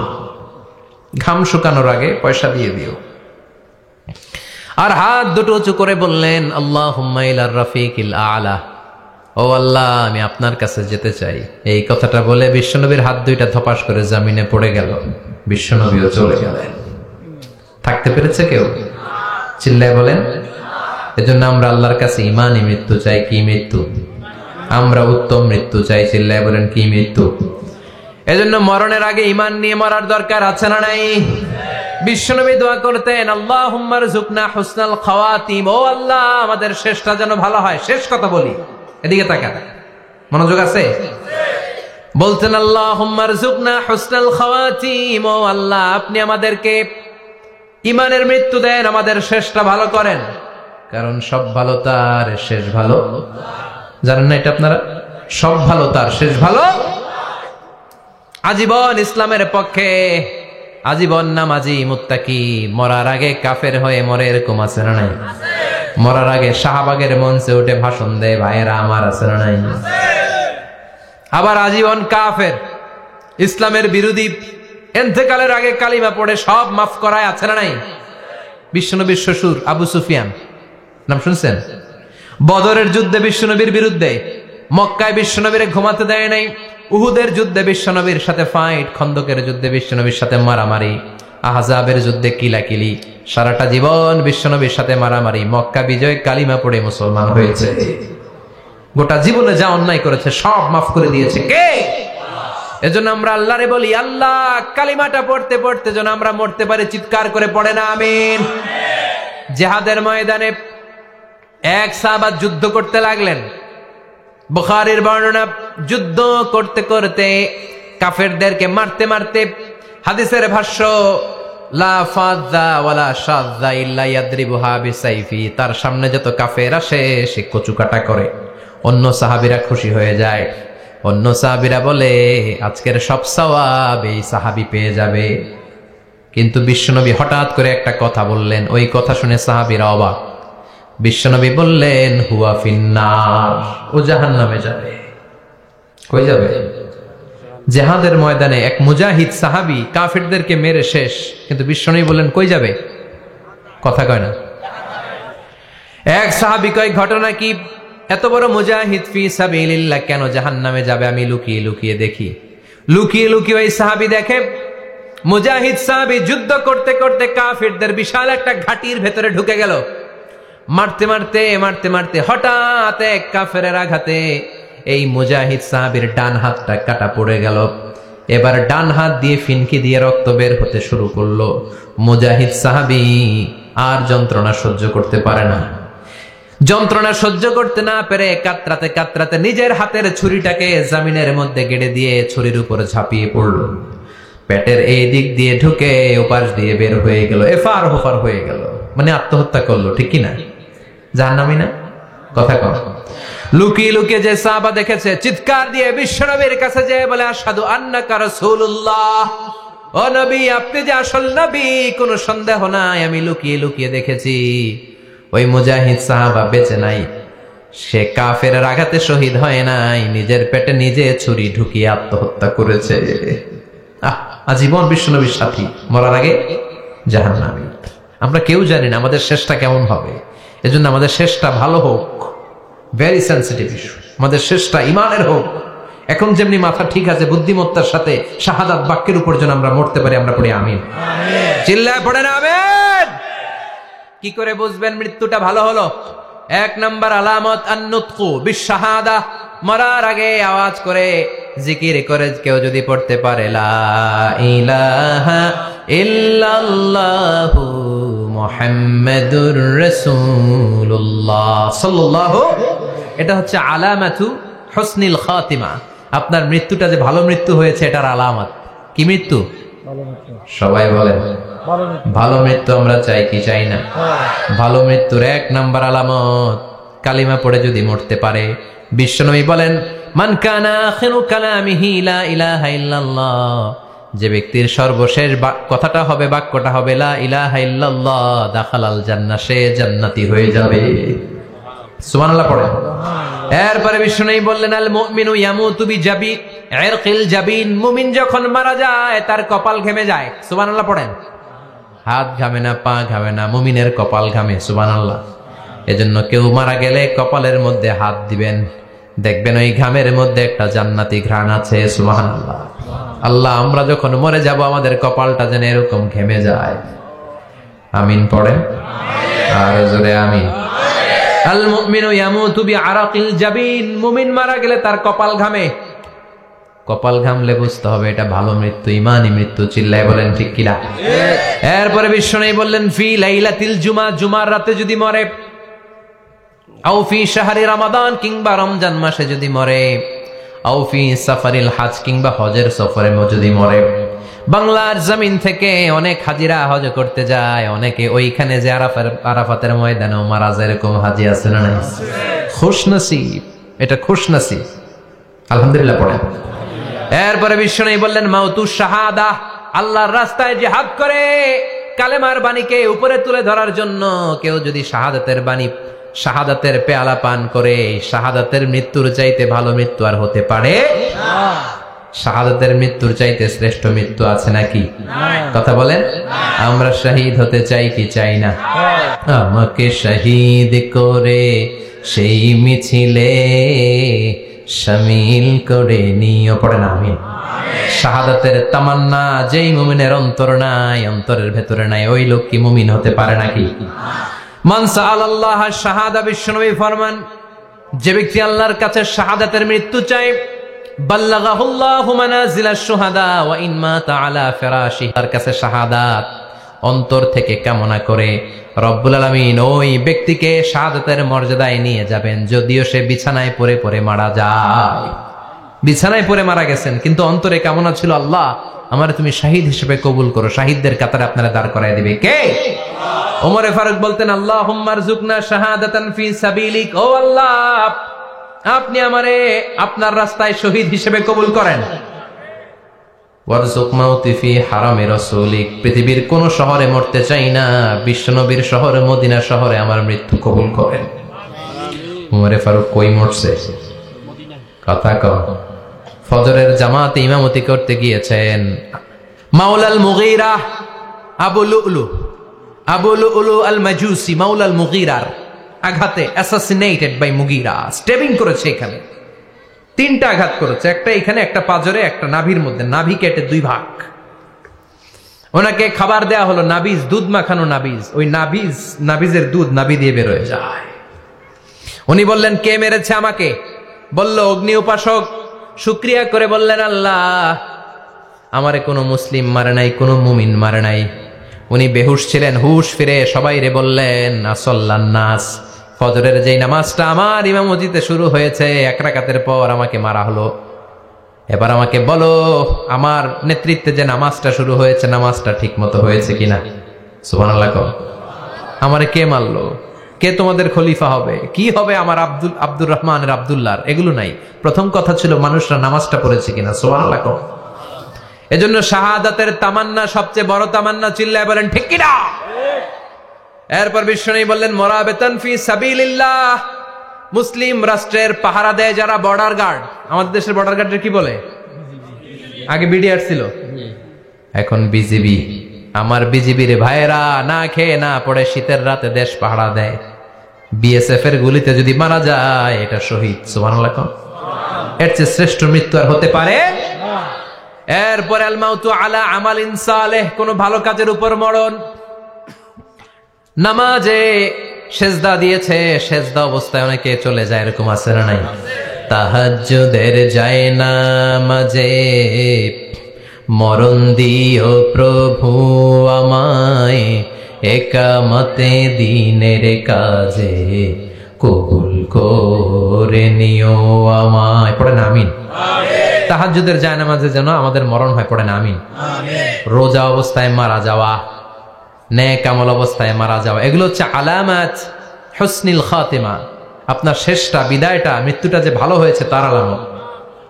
ঘাম শুকানোর আগে পয়সা দিয়ে দিও। আর হাত দুটো উঁচু করে বললেন আল্লাহুম্মা ইলার রাফিকিল আলা, ও আল্লাহ, আমি আপনার কাছে যেতে চাই। এই কথাটা বলে বিশ্বনবীর হাত দুইটা ধপাস করে জামিনে পড়ে গেল, বিশ্বনবীও চলে গেলেন। থাকতে পেরেছে কেউ? চিল্লায় বলেন। এজন্য আমরা আল্লাহর কাছে ইমানি মৃত্যু চাই। কি মৃত্যু? আমরা উত্তম মৃত্যু চাই। চিল্লায় বলেন কি মৃত্যু? এজন্য মরণের আগে ইমান নিয়ে মরার দরকার আছে না নাই? বিশ্বনবী দোয়া করতেন, আল্লাহুম্মা রযুকনা হুসনাল খাওয়াতিম। ও আল্লাহ, আমাদের শেষটা যেন ভালো হয়। শেষ কথা বলি, এদিকে তাকান, মনোযোগ আছে? বলতেন আল্লাহুম্মা রযুকনা হুসনাল খাওয়াতিম। ও আল্লাহ, আপনি আমাদেরকে ইমানের মৃত্যু দেন, আমাদের শেষটা ভালো করেন। কারণ সব ভালো তার শেষ ভালো। জানেন না এটা আপনারা? সব ভালো তার শেষ ভালো। আজীবন ইসলামের পক্ষে, আজীবন নামাজি মুত্তাকি, মরার আগে কাফের হয়ে মরে, এরকম আছে না নাই? মরার আগে শাহবাগের মঞ্চে উঠে ভাষণ দেয়, ভাইয়েরা আমার, আছে না নাই? আবার আজীবন কাফের, ইসলামের বিরোধী, এন্তেকালের আগে কালিমা পড়ে সব মাফ করায়, আছে না নাই? বিশ্বনবীর শ্বশুর আবু সুফিয়ান, নাম শুনছেন? বদরের যুদ্ধে বিশ্বনবীর বিরুদ্ধে, মক্কায় বিশ্বনবীরে ঘুমাতে দেয় নাই, উহুদের যুদ্ধে বিশ্বনবীর সাথে ফাইট, খন্দকের যুদ্ধে বিশ্বনবীর সাথে মারামারি, আহজাবের যুদ্ধে কিলাকিলি, সারাটা জীবন বিশ্বনবীর সাথে মারামারি, মক্কা বিজয়, কালিমা পড়ে মুসলমান হয়েছে। গোটা জীবনে যা অন্যায় করেছে সব মাফ করে দিয়েছে কে? এজন্য আমরা আল্লাহরে বলি, আল্লাহ কালিমাটা পড়তে পড়তে যেন আমরা মরতে পারি। চিৎকার করে পড়ে না আমিন। জিহাদের ময়দানে এক সাহাবা যুদ্ধ করতে লাগলেন। বুখারীর বর্ণনা, যুদ্ধ করতে করতে কাফেরদেরকে মারতে মারতে, হাদিসের ভাষ্য, লা ফাযা ওয়ালা শাযা ইল্লা ইয়াদরিবুহা বিসাইফি, তার সামনে যত কাফের আসে সে কচুকাটা করে। অন্য সাহাবীরা খুশি হয়ে যায়। অন্য সাহাবীরা বলে, আজকের সব সওয়াব এই সাহাবী পেয়ে যাবে। কিন্তু বিশ্বনবী হঠাৎ করে একটা কথা বললেন, ওই কথা শুনে সাহাবীরা অবাক। বিশ্বনবী বললেন, হুয়া ফিন্নার, ও জাহান্নামে যাবে। কই যাবে? জিহাদের ময়দানে এক মুজাহিদ সাহাবী কাফেরদেরকে মেরে শেষ, কিন্তু বিশ্বনবী বললেন কই যাবে? কথা কয় না। এক সাহাবী কয়, ঘটনা কি? এত বড় মুজাহিদ ফি সাবিলিল্লাহ কেন জাহান্নামে যাবে? আমি লুকিয়ে লুকিয়ে দেখি। লুকিয়ে লুকিয়ে ওই সাহাবী দেখে, মুজাহিদ সাহাবী যুদ্ধ করতে করতে কাফেরদের বিশাল একটা ঘাটির ভেতরে ঢুকে গেল। মারতে মারতে মারতে মারতে হঠাৎ এক কাফেরের আঘাতে এই মুজাহিদ সাহাবীর ডান হাতটা কাটা পড়ে গেল। এবার ডান হাত দিয়ে ফিনকি দিয়ে রক্ত বের হতে শুরু করলো। মুজাহিদ সাহাবী আর যন্ত্রণা সহ্য করতে পারে না। যন্ত্রণা সহ্য করতে না পেরে কাতরাতে কাতরাতে নিজের হাতের ছুরিটাকে জামিনের মধ্যে গেড়ে দিয়ে ছুরির উপরে ঝাঁপিয়ে পড়লো। পেটের এই দিক দিয়ে ঢুকে ওপাশ দিয়ে বের হয়ে গেল, এফার হোফার হয়ে গেল, মানে আত্মহত্যা করলো। ঠিক কি না? জাহান্নামী না? কথা কম। লুকিয়ে লুকিয়ে যে সাহাবা দেখেছে, চিৎকার দিয়ে বিশ্বনবীর কাছে যেয়ে বলে, আশহাদু আন্নাকা রাসূলুল্লাহ, ও নবী আপনি যে আসল নবী, কোনো সন্দেহ নাই, আমি লুকিয়ে লুকিয়ে দেখেছি। ওই মুজাহিদ সাহাবা বেঁচে নাই, সে কাফেরের আঘাতে শহীদ হয় নাই, নিজের পেটে নিজে ছুরি ঢুকিয়ে আত্মহত্যা করেছে। আজীবন বিশ্বনবীর সাথী, মরার আগে জাহান্নামী। আমরা কেউ জানি না আমাদের শেষটা কেমন হবে। এজন্য আমাদের শেষটা ভালো হোক, ভেরি সেন্সিটিভ ইস্যু। আমাদের শেষটা ইমানের হোক। এখন যেমনি মাথা ঠিক আছে, বুদ্ধিমত্তার সাথে শাহাদাত বাক্যের উপর যেন আমরা মরতে পারি। আমরা পড়ি আমিন। চিল্লায় পড়েন আমিন। কি করে বুঝবেন মৃত্যুটা ভালো হলো? এক নাম্বার আলামত আন-নুতকু বিশ-শাহাদা, মরার আগে আওয়াজ করে জিকির করে কেউ যদি পড়তে পারে, লা ইলাহা ইল্লাল্লাহু মুহাম্মাদুর রাসূলুল্লাহ সাল্লাল্লাহু, এটা হচ্ছে আলামাতু হুসনিল খাতিমা। আপনার মৃত্যুটা যে ভালো মৃত্যু হয়েছে এটার আলামত। কি মৃত্যু? সবাই বলেন ভালো মৃত্যু আমরা চাই কি চাই না? ভালো মৃত্যুর এক নাম্বার আলামত কালিমা পড়ে যদি মরতে পারে। বিশ্বনবী বলেন, মান কানা আখিরু কালামিহি লা ইলাহা ইল্লাল্লাহ, যে ব্যক্তির সর্বশেষ কথাটা হবে, বাক্যটা হবে লা ইলাহা ইল্লাল্লাহ, দাখালাল জান্নাহ, সে জান্নাতি হয়ে যাবে। সুবহানাল্লাহ পড়েন। এরপরে বিশ্বনবী বললেন, আল মুমিনু ইয়ামুতু বিজাবি ইরকিল জাবিন, মুমিন যখন মারা যায় তার কপাল ঘেমে যায়। সুবহানাল্লাহ পড়েন। হাত ঘামে না, পা ঘামে না, মুমিনের কপাল ঘামে। সুবহানাল্লাহ। এজন্য কেউ মারা গেলে কপালের মধ্যে হাত দিবেন, দেখবেন ওই ঘামের মধ্যে একটা জান্নাতি ঘ্রাণ আছে। সুবহানাল্লাহ। আল্লাহ, আমরা যখন মরে যাব আমাদের কপালটা যেন এরকম ঘেমে যায়। আমিন পড়েন আর জোরে আমিন। আল মুমিনু ইয়ামুতু বিআরাকিল জাবিন, মুমিন মারা গেলে তার কপাল ঘামে। কপাল ঘামলে বুঝতে হবে এটা ভালো মৃত্যু, ইমানি মৃত্যু। চিল্লায় বলেন ঠিক কিনা? এরপরে বিশ্বনবী বললেন ফি লাইলাতিল জুমা, জুমার রাতে যদি মরে, আও ফি শাহরি রমাদান, কিংবা রমজান মাসে যদি মরে, আও ফি সাফারিল হজ, কিংবা হজের সফরে যদি মরে। বাংলার জমিন থেকে অনেক হাজিরা হজ করতে যায়, অনেকে ওইখানে যে আরাফাতের ময়দানেও মারা যায়, এরকম হাজি আছে না নাই? খুশনসিব, এটা খুশনসিব। আলহামদুলিল্লাহ পড়েন। এরপরে বিশ্বনবী বললেন মাউতু শাহাদা, আল্লাহর রাস্তায় জিহাদ করে কালেমার বাণীকে উপরে তুলে ধরার জন্য কেউ যদি শাহাদাতের বাণী, শাহাদাতের পেয়ালা পান করে, শাহাদাতের মৃত্যুর চাইতে ভালো মৃত্যু আর হতে পারে না। শাহাদাতের মৃত্যুর চাইতে শ্রেষ্ঠ মৃত্যু আছে নাকি? কথা বলেন। আমরা শহীদ হতে চাই কি চাই না? আমাকে শহীদ করে সেই মিছিলে শামিল করে নিও। পড়েন আমিন। শাহাদাতের তামান্না যেই মুমিনের অন্তর নাই, অন্তরের ভেতরে নাই, ওই লোক কি মুমিন হতে পারে নাকি? মান সাআলাল্লাহ শাহাদা, বিশ্বনবী ফরমান, যে ব্যক্তি আল্লাহর কাছে শাহাদাতের মৃত্যু চায়, বাল্লাগাহুল্লাহু মানাজিলাশ শুহাদা ওয়া ইন মাতা আলা ফিরাশিহি, তার কাছে শাহাদাত অন্তর থেকে কামনা করে রব্বুল আলামিন ওই ব্যক্তিকে শাহাদাতের মর্যাদায় নিয়ে যাবেন, যদিও সে বিছানায় পড়ে পড়ে মারা যায়। বিছানায় পড়ে মারা গেছেন, কিন্তু অন্তরে কামনা ছিল আল্লাহ আমার তুমি শাহিদ হিসেবে কবুল করো। শাহিদদের কাতারে আপনারা দাঁড় করায় দিবে কে? ওমরে ফারুক বলতেন আল্লাহুম্মা আরযুকনা শাহাদাতান ফি সাবিলিক, ও আল্লাহ আপনি আমারে আপনার রাস্তায় শহীদ হিসেবে কবুল করেন। ওয়ারযুক মাউতি ফি হারামি রাসূলিক, পৃথিবীর কোন শহরে মরতে চাই না, বিশ্বনবীর শহরে মদিনা শহরে আমার মৃত্যু কবুল করেন। ওমরে ফারুক কই মরছে? কথা কও। ফজরের জামাতে ইমামতি করতে গিয়েছেন মাওলাল মুগীরা আবু লুলু আল মাজুসি, মাওলাল মুগীরার আঘাতে অ্যাসাসিনেটেড বাই মুগীরা, স্টেবিং করেছে। এখানে তিনটা আঘাত করেছে, একটা এখানে, একটা পাজরে, একটা নাভির মধ্যে, নাভি কেটে দুই ভাগ। ওনাকে খাবার দেয়া হলো নাবিজ, দুধ মাখানো নাবিজ। ওই নাবিজের দুধ নাভি দিয়ে বের হয়ে যায়। উনি বললেন কে মেরেছে আমাকে? বলল অগ্নি উপাসক। শুকরিয়া করে বললেন আল্লাহ আমারে কোনো মুসলিম মারে নাই, কোনো মুমিন মারে নাই। উনি বেহুশ ছিলেন, হুশ ফিরে সবাই রে বললেন আসল্লান নাস, ফজরের যেই নামাজটা আমার ইমামতিতে শুরু হয়েছে, এক রাকাতের পর আমাকে মারা হলো। এবার আমাকে বলো আমার নেতৃত্বে যে নামাজটা শুরু হয়েছে, নামাজটা ঠিক মতো হয়েছে কিনা? সুবহানাল্লাহ। আমারে কে মারলো? কে তোমাদের খলিফা হবে? কি হবে আমার আব্দুর রহমানের আব্দুল্লাহর? এগুলো নাই। প্রথম কথা ছিল মানুষরা নামাজটা পড়েছে কিনা। সুবহানাল্লাহ। এজন্য শাহাদাতের তামান্না সবচেয়ে বড় তামান্না। চিল্লায় বলেন ঠিক কিনা? এরপর বিশ্বনবী বললেন মুরাবিতান ফি সাবিলিল্লাহ, মুসলিম রাষ্ট্রের পাহারা দেয় যারা, বর্ডার গার্ড। আমাদের দেশের বর্ডার গার্ডের কি বলে? আগে বিডিআর ছিল, এখন বিজিবি। আমার বিজিবির ভাইয়েরা না খেয়ে না পড়ে শীতের রাতে দেশ পাহারা দেয়। বিএসএফ এর গুলিতে যদি মারা যায় এটা শহীদ। সুবহানাল্লাহ। এর চেয়ে শ্রেষ্ঠ মৃত্যু আর হতে পারে? এরপরে আল মাউতু আলা আমালিন সালেহ, কোন ভালো কাজের উপর মরণ। নামাজে সেজদা দিয়েছে, সেজদা অবস্থায় অনেকে চলে যায়, এরকম আছে না নাই? তাহাজ্জুদের যায় নামাজে মরণ দিও প্রভু আমায়, একামতে দিনের কাজে কবুল করে নিও আমায়। পড়েন আমিন। তাহাজ্জুদের যায় নামাজে যেন আমাদের মরণ হয়। পড়েন আমিন। রোজা অবস্থায় মারা যাওয়া, নেক আমল অবস্থায় মারা যাওয়া, এগুলো হচ্ছে আলামাত হুসনিল খাতিমা। আপনার শেষটা, বিদায়টা, মৃত্যুটা যে ভালো হয়েছে তার আলামত।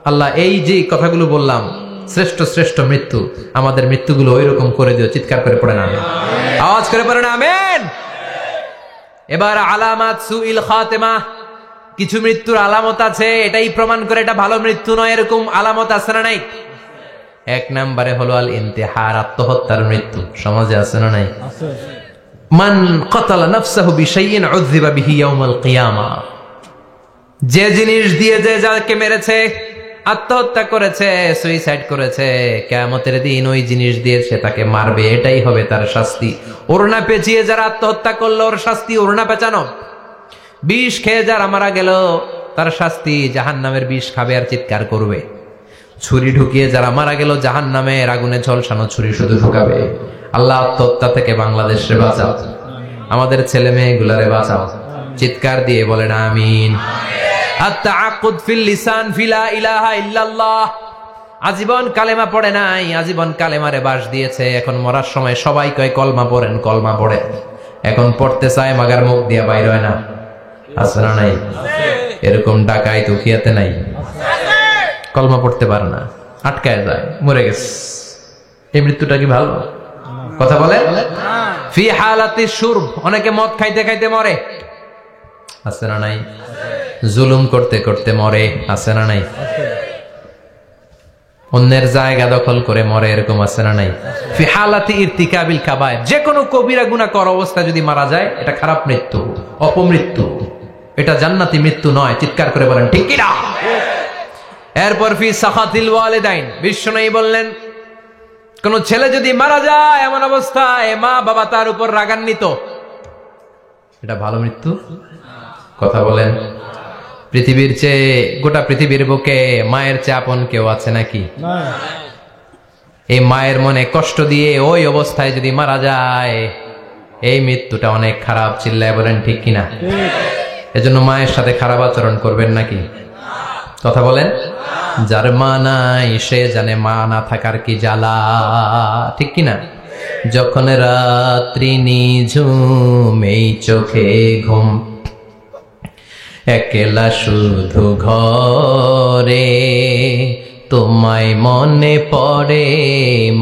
আল্লাহ এই যে কথাগুলো বললাম, শ্রেষ্ঠ শ্রেষ্ঠ মৃত্যু, আমাদের মৃত্যুগুলো ওই রকম করে দিও। চিৎকার করে পড়েন আমিন। আওয়াজ করে পড়েন আমিন। এবার আলামাত সুইল খাতিমা, কিছু মৃত্যুর আলামত আছে, এটাই প্রমাণ করে এটা ভালো মৃত্যু নয়, এরকম আলামত আছে না নাই? এক নম্বরে হলো আল ইন্তিহার, আত্মহত্যার মৃত্যু। সমাজে আছে না নাই? মান কাতালা নাফসাহু বিশাইইন উযযিবা বিহি ইয়াউমাল কিয়ামা, যে জিনিস দিয়ে যে যাকে মেরেছে, আত্মহত্যা করেছে, সুইসাইড করেছে, কিয়ামতের দিন ওই জিনিস দিয়ে সে তাকে মারবে, এটাই হবে তার শাস্তি। ওড়না পেঁচিয়ে যারা আত্মহত্যা করলো ওর শাস্তি ওড়না পেঁচানো। বিষ খেয়ে যারা মারা গেল তার শাস্তি জাহান্নামের বিষ খাবে আর চিৎকার করবে। ছুরি ঢুকিয়ে যারা মারা গেল জাহান্নামের আগুনে ঝলসানো ছুরি শুধু ঢুকাবে। আল্লাহ আত্মহত্যা থেকে বাংলাদেশে বাঁচাও, আমাদের ছেলে মেয়েগুলারে বাঁচাও। চিৎকার দিয়ে বলেন আমিন। আত-তাআক্কুদ ফিল লিসান ফিলা ইলাহা ইল্লাল্লাহ। আজীবন কালেমা পড়ে নাই, আজীবন কালেমারে বাস দিয়েছে, এখন মরার সময় সবাই কয় কলমা পড়েন, কলমা পড়ে। এখন পড়তে চায় মাগার মুখ দিয়ে বাইর হয় না। আছে না নাই? এরকম ডাকায় দুখিয়াতে নাই, কলমা পড়তে পারে না, আটকায় যায়, মরে গেছে। এই মৃত্যুটা কি ভালো কথা বলে? ফি হালাতি শুরব, অনেকে মদ খাইতে খাইতে মরে। আছে না নাই? জুলুম করতে করতে মরে। আছে না নাই? অন্যের জায়গা দখল করে মরে, এরকম আছে না নাই? ফি হালাতি ইরতিকাবিল কাবায়ের, যে কোনো কবিরা গুনাহ করা অবস্থা যদি মারা যায় এটা খারাপ মৃত্যু, অপমৃত্যু, এটা জান্নাতি মৃত্যু নয়। চিৎকার করে বলেন ঠিক কি না? এরপর ফি সাখাতিল ওয়ালিদাইন, বিশ্বনবী বললেন কোন ছেলে যদি মারা যায় এমন অবস্থায় মা বাবা তার উপর রাগান্বিত, এটা ভালো মৃত্যু? কথা বলেন। পৃথিবীর চেয়ে, গোটা পৃথিবীর বুকে মায়ের চেয়ে আপন কেউ আছে নাকি? এই মায়ের মনে কষ্ট দিয়ে ওই অবস্থায় যদি মারা যায়, এই মৃত্যুটা অনেক খারাপ। চিল্লায় বলেন ঠিক কিনা? এজন্য মায়ের সাথে খারাপ আচরণ করবেন নাকি? কথা বলেন। যার মা নাই সে জানে মা না থাকার কি জ্বালা, ঠিক কিনা? যখন রাত্রি নিঝুম এই চোখে ঘুম, একলা শুধু ঘরে তোমায় মনে পড়ে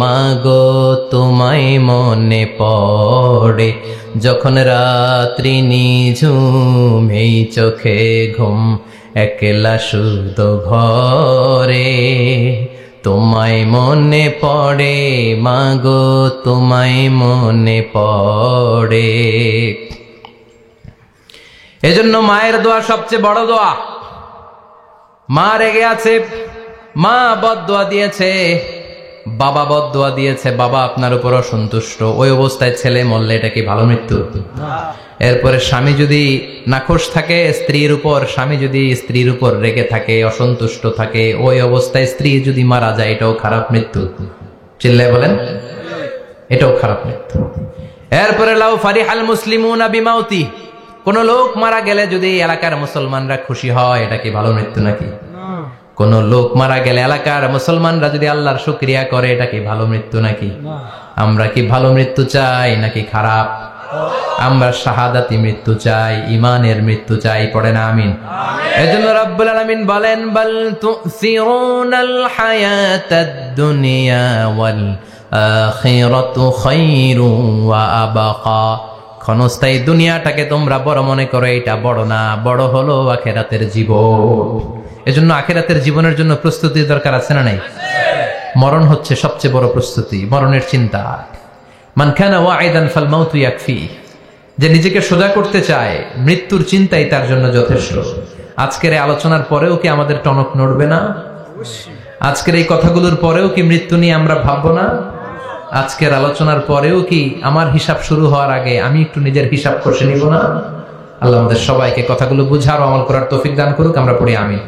মাগো, তোমায় মনে পড়ে। যখন রাত্রি নিঝুম এই চোখে ঘুম, একলা শুধু ঘরে তোমায় মনে পড়ে মাগো, তোমায় মনে পড়ে। এজন্য মায়ের দোয়া সবচেয়ে বড় দোয়া। মা রেগে আছে, মা বদদোয়া দিয়েছে, বাবা বদদোয়া দিয়েছে, বাবা আপনার উপর অসন্তুষ্ট, ওই অবস্থায় ছেলে মরলে এটা কি ভালো মৃত্যু? এরপরে স্বামী যদি নাখোশ থাকে স্ত্রীর উপর, স্বামী যদি স্ত্রীর উপর রেগে থাকে, অসন্তুষ্ট থাকে, ওই অবস্থায় স্ত্রী যদি মারা যায় এটাও খারাপ মৃত্যু। চিল্লায় বলেন এটাও খারাপ মৃত্যু। এরপরে লাউ ফারিহাল মুসলিমুনা বিমাউতি, কোন লোক মারা গেলে যদি এলাকার মুসলমানরা খুশি হয়, এটা কি ভালো মৃত্যু নাকি? কোন লোক মারা গেলে এলাকার মুসলমানরা যদি আল্লাহর শুকরিয়া করে, এটা কি ভালো মৃত্যু নাকি? আমরা কি ভালো মৃত্যু চাই নাকি খারাপ? আমরা শাহাদাতি মৃত্যু চাই, ঈমানের মৃত্যু চাই। পড়েন আমিন। এজন্য রব্বুল আলামিন বলেন বাল তুসিরুনাল হায়াতাদ দুনিয়া ওয়াল আখিরাতু খায়রু ওয়া আবকা। ক্ষণস্থায়ী দুনিয়াটাকে তোমরা বড় মনে করো, এটা বড় না, বড় হলো আখিরাতের জীবন। এজন্য আখিরাতের জীবনের জন্য প্রস্তুতি দরকার, আছে না নাই? মরণ হচ্ছে সবচেয়ে বড় প্রস্তুতি, মরণের চিন্তা। মান কানা ওয়াইদান ফাল মাউতু ইয়াকফি, যে নিজেকে সোজা করতে চায় মৃত্যুর চিন্তাই তার জন্য যথেষ্ট। আজকের এই আলোচনার পরেও কি আমাদের টনক নড়বে না? আজকের এই কথাগুলোর পরেও কি মৃত্যু নিয়ে আমরা ভাববো না? আজকের আলোচনার পরেও কি আমার হিসাব শুরু হওয়ার আগে আমি একটু নিজের হিসাব কষে নিব না? আল্লাহ আমাদের সবাইকে কথাগুলো বুঝার ও আমল করার তৌফিক দান করুক। আমরা পড়ি আমিন।